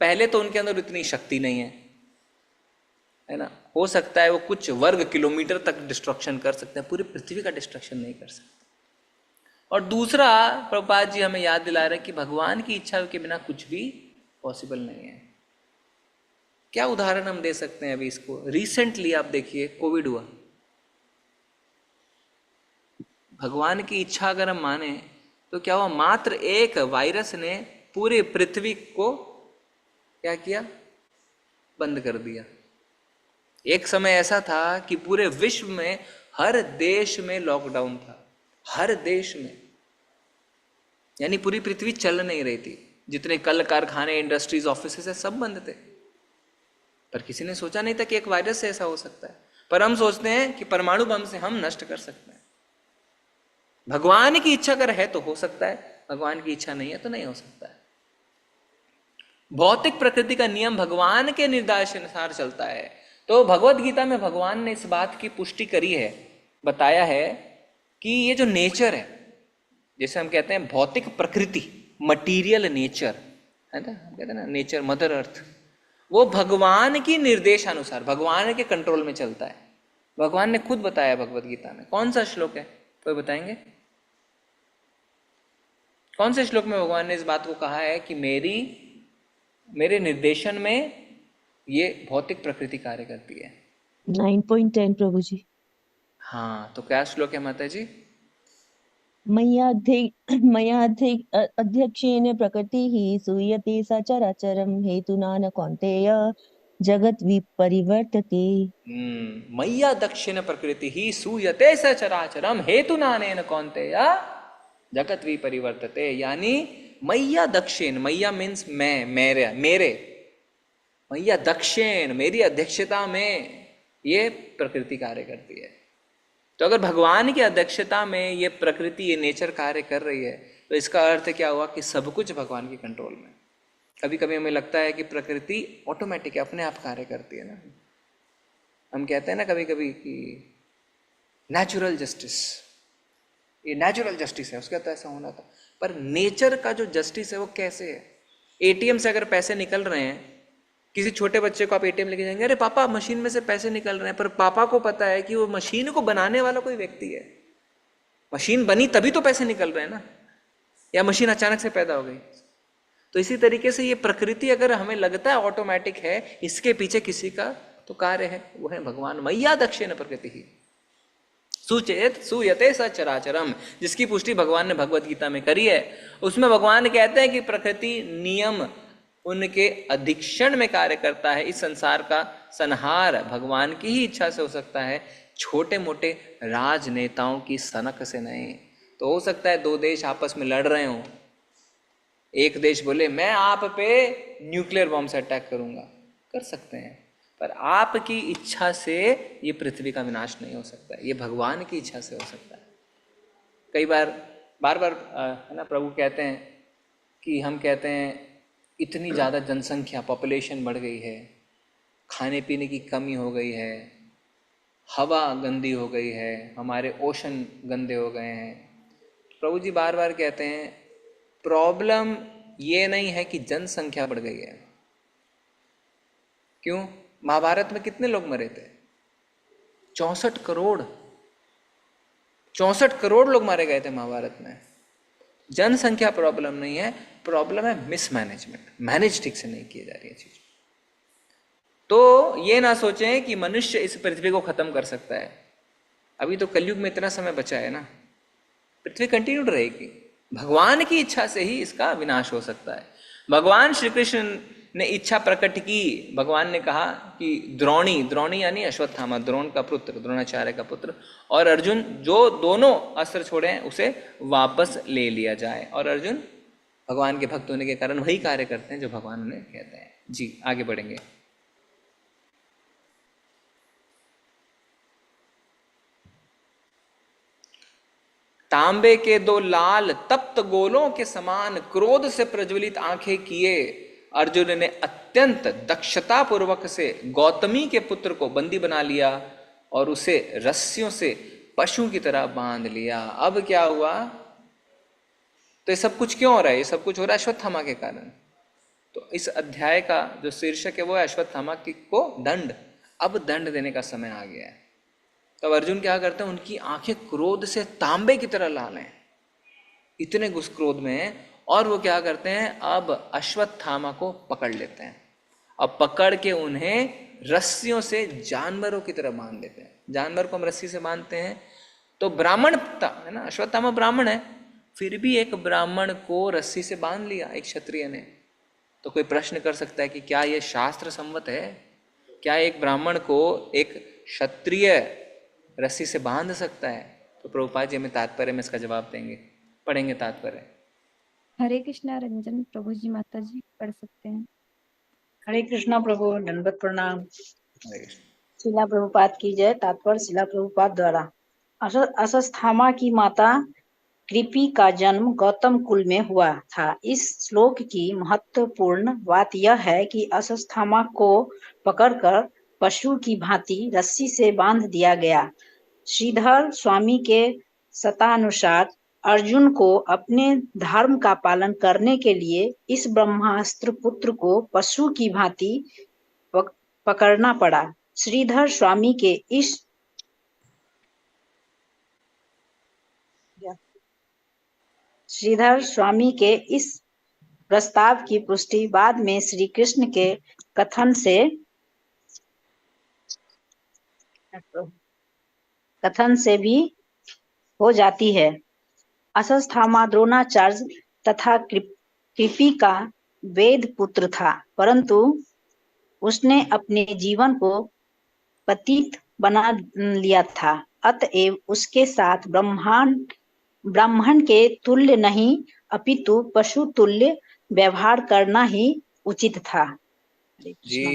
पहले तो उनके अंदर इतनी शक्ति नहीं है ना। हो सकता है वो कुछ वर्ग किलोमीटर तक डिस्ट्रक्शन कर सकते हैं, पूरी पृथ्वी का डिस्ट्रक्शन नहीं कर सकते। और दूसरा, प्रभुपाद जी हमें याद दिला रहे हैं कि भगवान की इच्छा के बिना कुछ भी पॉसिबल नहीं है। क्या उदाहरण हम दे सकते हैं अभी इसको? रिसेंटली आप देखिए, कोविड हुआ। भगवान की इच्छा अगर हम माने तो क्या हुआ? मात्र एक वायरस ने पूरी पृथ्वी को क्या किया? बंद कर दिया। एक समय ऐसा था कि पूरे विश्व में हर देश में लॉकडाउन था, हर देश में, यानी पूरी पृथ्वी चल नहीं रही थी। जितने कल कारखाने, इंडस्ट्रीज, ऑफिसेस है, सब बंद थे। पर किसी ने सोचा नहीं था कि एक वायरस से ऐसा हो सकता है। पर हम सोचते हैं कि परमाणु बम से हम नष्ट कर सकते हैं। भगवान की इच्छा अगर है तो हो सकता है, भगवान की इच्छा नहीं है तो नहीं हो सकता है। भौतिक प्रकृति का नियम भगवान के निर्देशानुसार चलता है। तो भगवत गीता में भगवान ने इस बात की पुष्टि करी है, बताया है कि ये जो नेचर है, जैसे हम कहते हैं भौतिक प्रकृति, मटीरियल नेचर है ना, हम कहते हैं ना नेचर, मदर अर्थ, वो भगवान की निर्देशानुसार, भगवान के कंट्रोल में चलता है। भगवान ने खुद बताया भगवत गीता में। कौन सा श्लोक है, कोई बताएंगे? कौन से श्लोक में भगवान ने इस बात को कहा है कि मेरे निर्देशन में ये भौतिक प्रकृति कार्य करती है? 9.10 प्रभु जी। हाँ, तो क्या श्लोक है माता जी? मया अध्यक्षेन प्रकृतिः सूयते सचराचरं हेतुना न कौन्तेय जगत् विपरिवर्तते। मय्या दक्षिण प्रकृति ही सूयते सचराचरम हेतुनानेन कौन्तेय जगत विपरिवर्तते। यानी मय्या दक्षिण, मय्या मीन्स मैं, मेरे, मय्या दक्षिण, मेरी अध्यक्षता में ये प्रकृति कार्य करती है। तो अगर भगवान की अध्यक्षता में ये प्रकृति, ये नेचर कार्य कर रही है, तो इसका अर्थ क्या हुआ कि सब कुछ भगवान के कंट्रोल में। कभी कभी हमें लगता है कि प्रकृति ऑटोमेटिक है, अपने आप कार्य करती है ना। हम कहते हैं ना कभी कभी कि नेचुरल जस्टिस, ये नेचुरल जस्टिस है, उसका तो ऐसा होना था। पर नेचर का जो जस्टिस है वो कैसे है? एटीएम से अगर पैसे निकल रहे हैं, किसी छोटे बच्चे को आप एटीएम लेके जाएंगे, अरे पापा मशीन में से पैसे निकल रहे हैं, पर पापा को पता है कि वो मशीन को बनाने वाला कोई व्यक्ति है। मशीन बनी तभी तो पैसे निकल रहे हैं ना, या मशीन अचानक से पैदा हो गई। तो इसी तरीके से ये प्रकृति अगर हमें लगता है ऑटोमेटिक है, इसके पीछे किसी का तो कार्य है, वो है भगवान। मय्या दक्षिण प्रकृति ही सुचेत सूयते सचराचरम, जिसकी पुष्टि भगवान ने भगवत गीता में करी है। उसमें भगवान कहते हैं कि प्रकृति नियम उनके अधीक्षण में कार्य करता है। इस संसार का संहार भगवान की ही इच्छा से हो सकता है, छोटे मोटे राजनेताओं की सनक से नहीं। तो हो सकता है दो देश आपस में लड़ रहे हों, एक देश बोले मैं आप पे न्यूक्लियर बम से अटैक करूंगा, कर सकते हैं, पर आपकी इच्छा से ये पृथ्वी का विनाश नहीं हो सकता है, ये भगवान की इच्छा से हो सकता है। कई बार बार है ना, प्रभु कहते हैं कि हम कहते हैं इतनी ज़्यादा जनसंख्या, पॉपुलेशन बढ़ गई है, खाने पीने की कमी हो गई है, हवा गंदी हो गई है, हमारे ओशन गंदे हो गए हैं। प्रभु जी बार बार कहते हैं प्रॉब्लम ये नहीं है कि जनसंख्या बढ़ गई है। क्यों? महाभारत में कितने लोग मरे थे? 64 करोड़, 64 करोड़ लोग मारे गए थे महाभारत में। जनसंख्या प्रॉब्लम नहीं है, प्रॉब्लम है मिसमैनेजमेंट, मैनेज ठीक से नहीं की जा रही है चीज। तो ये ना सोचें कि मनुष्य इस पृथ्वी को खत्म कर सकता है। अभी तो कलयुग में इतना समय बचा है ना, पृथ्वी कंटिन्यूड रहेगी। भगवान की इच्छा से ही इसका विनाश हो सकता है। भगवान श्री कृष्ण ने इच्छा प्रकट की। भगवान ने कहा कि द्रोणी यानी अश्वत्थामा, द्रोण का पुत्र, द्रोणाचार्य का पुत्र, और अर्जुन, जो दोनों अस्त्र छोड़े हैं उसे वापस ले लिया जाए। और अर्जुन भगवान के भक्त होने के कारण वही कार्य करते हैं जो भगवान उन्हें कहते हैं। जी आगे बढ़ेंगे। तांबे के दो लाल तप्त गोलों के समान क्रोध से प्रज्वलित आंखें किए अर्जुन ने अत्यंत दक्षता पूर्वक से गौतमी के पुत्र को बंदी बना लिया और उसे रस्सियों से पशु की तरह बांध लिया। अब क्या हुआ? तो ये सब कुछ क्यों हो रहा है? ये सब कुछ हो रहा है अश्वत्थामा के कारण। तो इस अध्याय का जो शीर्षक है वो है अश्वत्थामा को दंड। अब दंड देने का समय आ गया है। तब अर्जुन क्या करते हैं? उनकी आंखें क्रोध से तांबे की तरह लाल हैं, इतने गुस्से क्रोध में हैं। और वो क्या करते हैं? अब अश्वत्थामा को पकड़ लेते हैं। अब पकड़ के उन्हें रस्सियों से जानवरों की तरह बांध देते हैं। जानवर को हम रस्सी से बांधते हैं तो ब्राह्मण है ना, अश्वत्थामा ब्राह्मण है, फिर भी एक ब्राह्मण को रस्सी से बांध लिया एक क्षत्रिय ने। तो कोई प्रश्न कर सकता है कि क्या यह शास्त्र सम्मत है? क्या एक ब्राह्मण को एक क्षत्रिय रस्सी से बांध सकता है? तो प्रभुपाद जी हमें तात्पर्य में इसका जवाब देंगे, पढ़ेंगे तात्पर्य। हरे कृष्णा रंजन प्रभु जी माता जी पढ़ सकते हैं। हरे कृष्णा प्रभु, दंडवत प्रणाम। हरे कृष्ण। शिला प्रभुपाद की जय। तात्पर्य शिला प्रभुपाद द्वारा। अश्वत्थामा की माता कृपि का जन्म गौतम कुल में हुआ था। इस श्लोक की महत्वपूर्ण बात यह है कि अश्वत्थामा को पकड़कर पशु की भांति रस्सी से बांध दिया गया। श्रीधर स्वामी के शतानुसार अर्जुन को अपने धर्म का पालन करने के लिए इस ब्रह्मास्त्र पुत्र को पशु की भांति पकड़ना पड़ा। श्रीधर स्वामी के इस प्रस्ताव की पुष्टि बाद में श्री कृष्ण के कथन से भी हो जाती है। अश्वत्थामा द्रोणाचार्य तथा कृपि का वेद पुत्र था, परंतु उसने अपने जीवन को पतित बना लिया था। अतएव उसके साथ ब्राह्मण के तुल्य नहीं अपितु पशु तुल्य व्यवहार करना ही उचित था। जी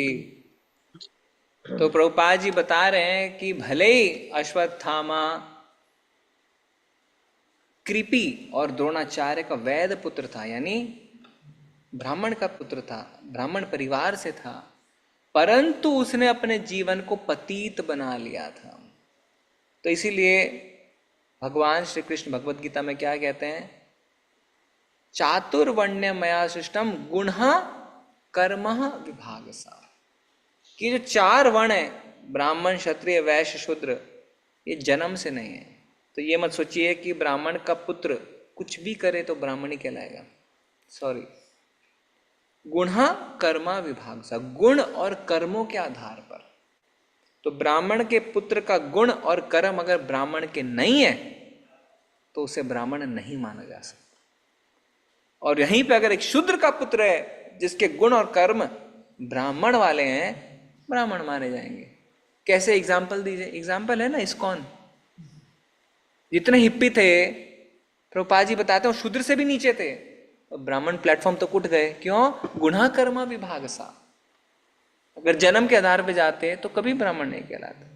तो प्रभुपाद जी बता रहे हैं कि भले ही अश्वत्थामा कृपि और द्रोणाचार्य का वैद पुत्र था, यानी ब्राह्मण का पुत्र था, ब्राह्मण परिवार से था, परंतु उसने अपने जीवन को पतित बना लिया था। तो इसीलिए भगवान श्री कृष्ण भगवद गीता में क्या कहते हैं? चातुर्वर्ण्य मया सृष्टम गुणः कर्मः विभागसा। कि जो चार वर्ण है, ब्राह्मण क्षत्रिय वैश्य शूद्र, ये जन्म से नहीं है। तो ये मत सोचिए कि ब्राह्मण का पुत्र कुछ भी करे तो ब्राह्मण ही कहलाएगा। सॉरी, गुणः कर्मा विभागसा, गुण और कर्मों के आधार पर। तो ब्राह्मण के पुत्र का गुण और कर्म अगर ब्राह्मण के नहीं है तो उसे ब्राह्मण नहीं माना जा सकता। और यहीं पे अगर एक शूद्र का पुत्र है जिसके गुण और कर्म ब्राह्मण वाले हैं, ब्राह्मण माने जाएंगे। कैसे? एग्जाम्पल दीजिए। एग्जाम्पल है ना इस्कॉन, जितने हिप्पी थे प्रभुपाद जी बताते हैं शूद्र से भी नीचे थे, ब्राह्मण प्लेटफॉर्म तो उठ गए। क्यों? गुणा कर्मा विभाग सा। अगर जन्म के आधार पे जाते तो कभी ब्राह्मण नहीं कहलाते।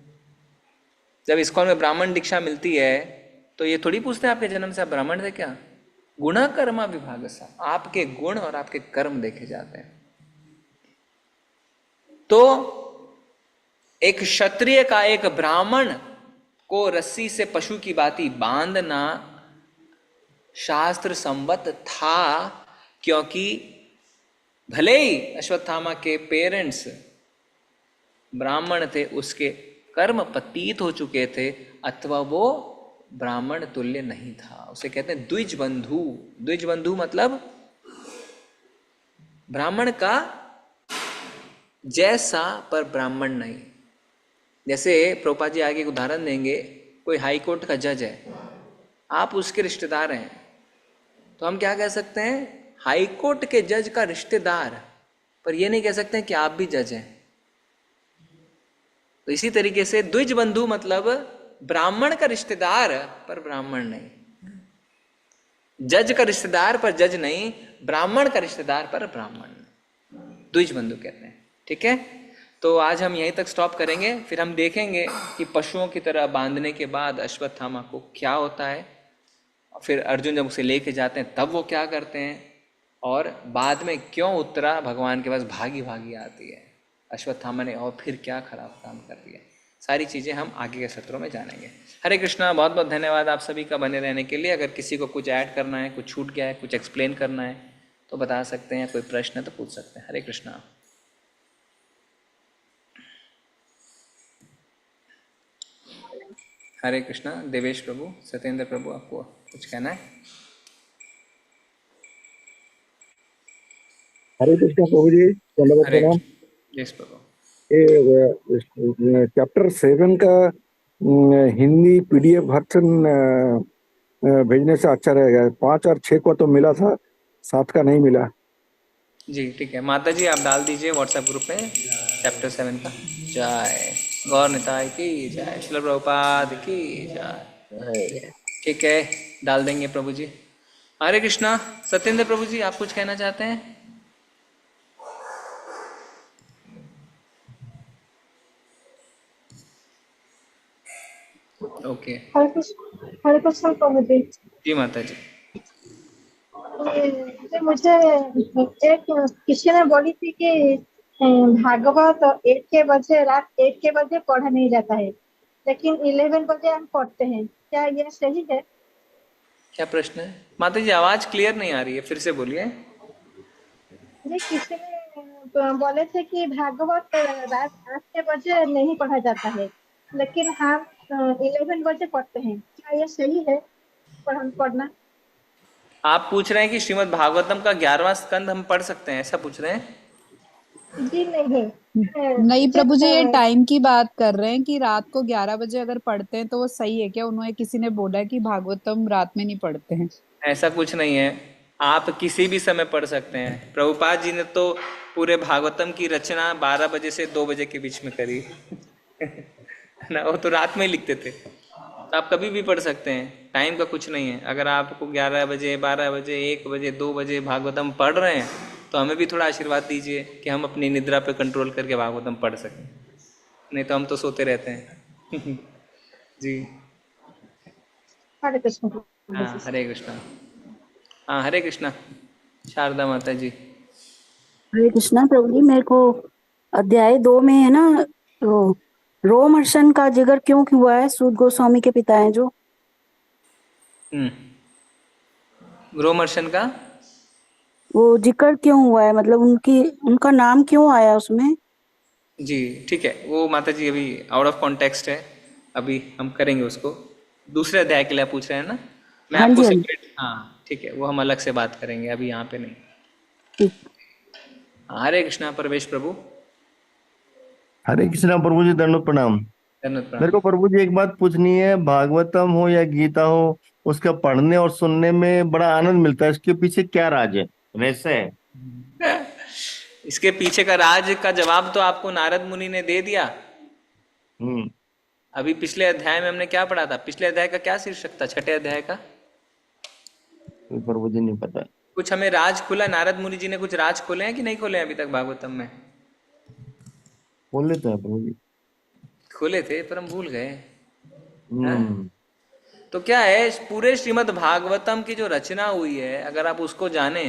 जब इस्कॉन में ब्राह्मण दीक्षा मिलती है तो ये थोड़ी पूछते हैं आपके जन्म से आप ब्राह्मण थे क्या? गुणा कर्मा विभाग सा, आपके गुण और आपके कर्म देखे जाते हैं। तो एक क्षत्रिय का एक ब्राह्मण को रस्सी से पशु की भांति बांधना शास्त्र संवत था, क्योंकि भले ही अश्वत्थामा के पेरेंट्स ब्राह्मण थे, उसके कर्म पतित हो चुके थे, अथवा वो ब्राह्मण तुल्य नहीं था। उसे कहते हैं द्विज बंधु। द्विज बंधु मतलब ब्राह्मण का जैसा पर ब्राह्मण नहीं। जैसे प्रभुपाद जी आगे एक उदाहरण देंगे, कोई हाई कोर्ट का जज है, आप उसके रिश्तेदार हैं, तो हम क्या कह सकते हैं? हाई कोर्ट के जज का रिश्तेदार पर ये नहीं कह सकते कि आप भी जज हैं। तो इसी तरीके से द्विज बंधु मतलब ब्राह्मण का रिश्तेदार पर ब्राह्मण नहीं, जज का रिश्तेदार पर जज नहीं, ब्राह्मण का रिश्तेदार पर ब्राह्मण नहीं, द्विज बंधु कहते हैं। ठीक है, तो आज हम यहीं तक स्टॉप करेंगे, फिर हम देखेंगे कि पशुओं की तरह बांधने के बाद अश्वत्थामा को क्या होता है, फिर अर्जुन जब उसे लेके जाते हैं तब वो क्या करते हैं, और बाद में क्यों उत्तरा भगवान के पास भागी भागी आती है अश्वत्थामा ने, और फिर क्या खराब काम कर दिया। सारी चीज़ें हम आगे के सत्रों में जानेंगे। हरे कृष्णा। बहुत बहुत धन्यवाद आप सभी का बने रहने के लिए। अगर किसी को कुछ ऐड करना है, कुछ छूट गया है, कुछ एक्सप्लेन करना है तो बता सकते हैं, कोई प्रश्न है तो पूछ सकते हैं। हरे कृष्णा। हरे कृष्णा। देवेश प्रभु, सत्येंद्र प्रभु, आपको कुछ कहना है? हरे कृष्णा प्रभु जी, धन्यवाद प्रणाम। यस प्रभु। ये चैप्टर 7 का हिंदी PDF वर्जन भेजने से अच्छा रहेगा। 5 और 6 को तो मिला था, 7 का नहीं मिला। जी ठीक है, माता जी आप डाल दीजिए व्हाट्सएप ग्रुप में चैप्टर 7 का। जय गौर निताई की जय, श्रील प्रभुपाद की जय। ठीक है, डाल देंगे प्रभु जी। हरे कृष्णा। सत्येंद्र प्रभु जी आप कुछ कहना चाहते हैं? ओके। हरे कृष्ण प्रभु जी। जी माता जी। मुझे एक किसी ने बोली थी कि भागवत 8 के बजे, रात 8 के बजे पढ़ा नहीं जाता है, लेकिन 11 बजे हम पढ़ते हैं, क्या ये सही है? क्या प्रश्न है माता जी? आवाज क्लियर नहीं आ रही है, फिर से बोलिए। जी किसी ने बोले थे कि भागवत रात 8 के बजे नहीं पढ़ा जाता है, लेकिन हम 11 बजे पढ़ते हैं, क्या ये सही है पढ़ना? आप पूछ रहे हैं कि श्रीमद् भागवतम का 11वां स्कंद हम पढ़ सकते हैं, ऐसा पूछ रहे हैं? जी नहीं। नहीं प्रभु जी, ये टाइम की बात कर रहे हैं कि रात को 11 बजे अगर पढ़ते हैं तो वो सही है क्या? उन्होंने किसी ने बोला कि भागवतम रात में नहीं पढ़ते हैं। ऐसा कुछ नहीं है, आप किसी भी समय पढ़ सकते हैं। प्रभुपाद जी ने तो पूरे भागवतम की रचना 12 बजे से 2 बजे के बीच में करी ना, वो तो रात में ही लिखते थे। तो आप कभी भी पढ़ सकते हैं, टाइम का कुछ नहीं है। अगर आपको 11 बजे, 12 बजे, 1 बजे, 2 बजे भागवतम पढ़ रहे हैं तो हमें भी थोड़ा आशीर्वाद दीजिए कि हम अपनी निद्रा पे कंट्रोल करके भागवतम पढ़ सकें, नहीं तो हम तो सोते रहते हैं जी। हरे कृष्ण। हाँ हरे कृष्णा। हाँ हरे कृष्णा। शारदा माता जी। हरे कृष्णा प्रभु जी, मेरे को अध्याय 2 में है ना, तो रोमहर्षण का जिक्र क्यों हुआ है? सूत गोस्वामी के पिता हैं जो। रोमहर्षण का वो जिक्र क्यों हुआ है, मतलब उनका नाम क्यों आया उसमें? जी ठीक है, वो माता जी अभी आउट ऑफ कॉन्टेक्स्ट है, अभी हम करेंगे उसको। दूसरे अध्याय के लिए आप पूछ रहे हैं ना? मैं हाँ आपको जी, सेपरेट, हाँ ठीक है, वो हम अलग से बात करेंगे, अभी यहाँ पे नहीं। हरे कृष्णा। प्रवेश प्रभु। हरे कृष्णा प्रभु जी, दंडवत प्रणाम। मेरे को प्रभु जी एक बात पूछनी है, भागवतम हो या गीता हो, उसका पढ़ने और सुनने में बड़ा आनंद मिलता है, इसके पीछे क्या राज है, रहस्य है? इसके पीछे का राज का जवाब तो आपको नारद मुनि ने दे दिया। अभी पिछले अध्याय में हमने क्या पढ़ा था? पिछले अध्याय का क्या शीर्षक था? 6ठे अध्याय का प्रभु जी नहीं पता। कुछ हमें राज खुला, नारद मुनि जी ने कुछ राज खोले हैं कि नहीं खोले हैं अभी तक भागवतम में? बोल लेते हैं प्रभु जी। खोले थे पर हम भूल गए। तो क्या है, पूरे श्रीमद् भागवतम की जो रचना हुई है, अगर आप उसको जाने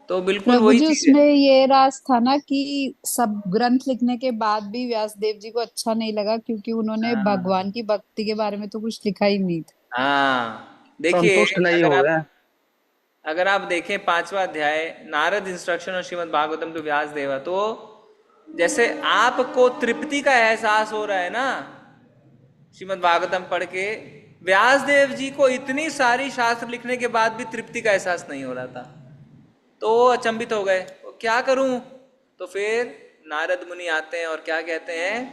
तो बिल्कुल प्रभु वही जी चीज है। उसमें ये राज था ना कि सब ग्रंथ लिखने के बाद भी व्यास देव जी को अच्छा नहीं लगा, क्योंकि उन्होंने भगवान की भक्ति के बारे में तो कुछ लिखा ही नहीं था। हाँ देखिए, संतुष्ट नहीं हो गया। अगर आप देखें 5वां अध्याय, नारद इंस्ट्रक्शन और श्रीमद् भागवतम टू व्यास देवा, तो जैसे आपको तृप्ति का एहसास हो रहा है ना श्रीमद् भागवतम पढ़ के, व्यास देव जी को इतनी सारी शास्त्र लिखने के बाद भी तृप्ति का एहसास नहीं हो रहा था। तो अचंभित हो गए, क्या करूं? तो फिर नारद मुनि आते हैं और क्या कहते हैं?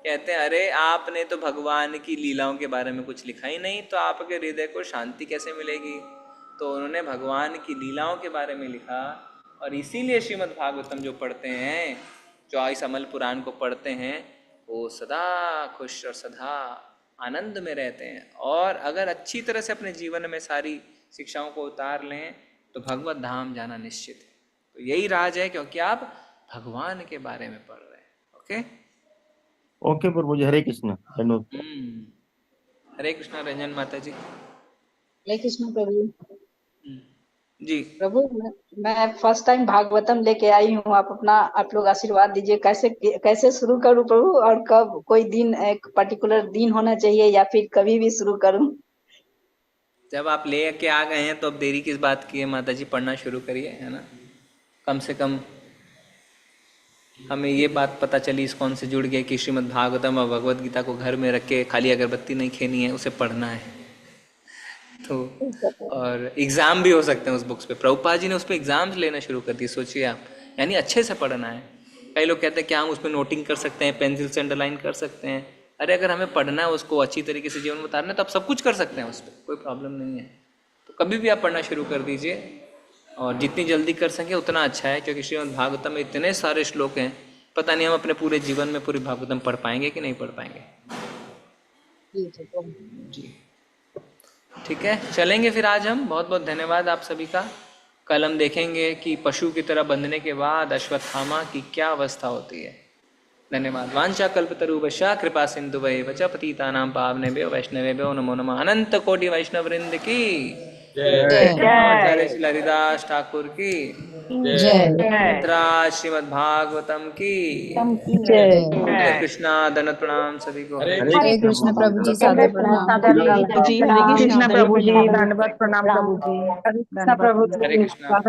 कहते हैं अरे आपने तो भगवान की लीलाओं के बारे में कुछ लिखा ही नहीं, तो आपके हृदय को शांति कैसे मिलेगी? तो उन्होंने भगवान की लीलाओं के बारे में लिखा और इसीलिए श्रीमद् भागवतम जो पढ़ते हैं, जो इस अमल पुराण को पढ़ते हैं, वो सदा खुश और सदा आनंद में रहते हैं। और अगर अच्छी तरह से अपने जीवन में सारी शिक्षाओं को उतार लें तो भगवत धाम जाना निश्चित है। तो यही राज है, क्योंकि आप भगवान के बारे में पढ़ रहे हैं। ओके ओके प्रभु जी, हरे कृष्ण। धन्यवाद। हरे कृष्णा। रंजन माता जी। हरे कृष्ण प्रभु जी। प्रभु, मैं फर्स्ट टाइम भागवतम लेके आई हूँ। आप लोग आशीर्वाद दीजिए, कैसे शुरू करूँ प्रभु, और कब, कोई दिन, एक पर्टिकुलर दिन होना चाहिए या फिर कभी भी शुरू करूँ? जब आप ले के आ गए हैं तो अब देरी किस बात की है माता जी, पढ़ना शुरू करिए, है ना। कम से कम हमें ये बात पता चली, इस कौन से जुड़ गए कि श्रीमद् भागवतम और भगवत गीता को घर में रख के खाली अगरबत्ती नहीं खेनी है, उसे पढ़ना है। तो और एग्ज़ाम भी हो सकते हैं उस बुक्स पे। प्रभुपाद जी ने उस पर एग्ज़ाम्स लेना शुरू कर दिए, सोचिए आप। यानी अच्छे से पढ़ना है। कई लोग कहते हैं कि हम उस पर नोटिंग कर सकते हैं, पेंसिल से अंडरलाइन कर सकते हैं। अरे अगर हमें पढ़ना है, उसको अच्छी तरीके से जीवन में उतारना है, तो आप सब कुछ कर सकते हैं उस पर, कोई प्रॉब्लम नहीं है। तो कभी भी आप पढ़ना शुरू कर दीजिए, और जितनी जल्दी कर सकें उतना अच्छा है, क्योंकि श्रीमद् भागवतम में इतने सारे श्लोक हैं, पता नहीं हम अपने पूरे जीवन में पूरी भागवतम पढ़ पाएंगे कि नहीं पढ़ पाएंगे। जी ठीक है, चलेंगे फिर आज हम। बहुत बहुत धन्यवाद आप सभी का। कल हम देखेंगे कि पशु की तरह बंधने के बाद अश्वत्थामा की क्या अवस्था होती है। धन्यवाद। वांछा कल्पतरुभ्यश्च कृपा सिन्धुभ्येव च पतितानां पावनेभ्यो वैष्णवेभ्यो नमो नमः। अनंत कोटि वैष्णव वृंद की जय। श्री हरिदास ठाकुर की जय। श्रीमद् भागवतम की जय। कृष्णा। धन्यवाद। प्रणाम सभी को। हरे कृष्ण प्रभु जी, सादर प्रणाम। हरे कृष्ण प्रभु जी, धन्यवाद प्रणाम प्रभु जी। कृष्ण प्रभु हरे कृष्णा।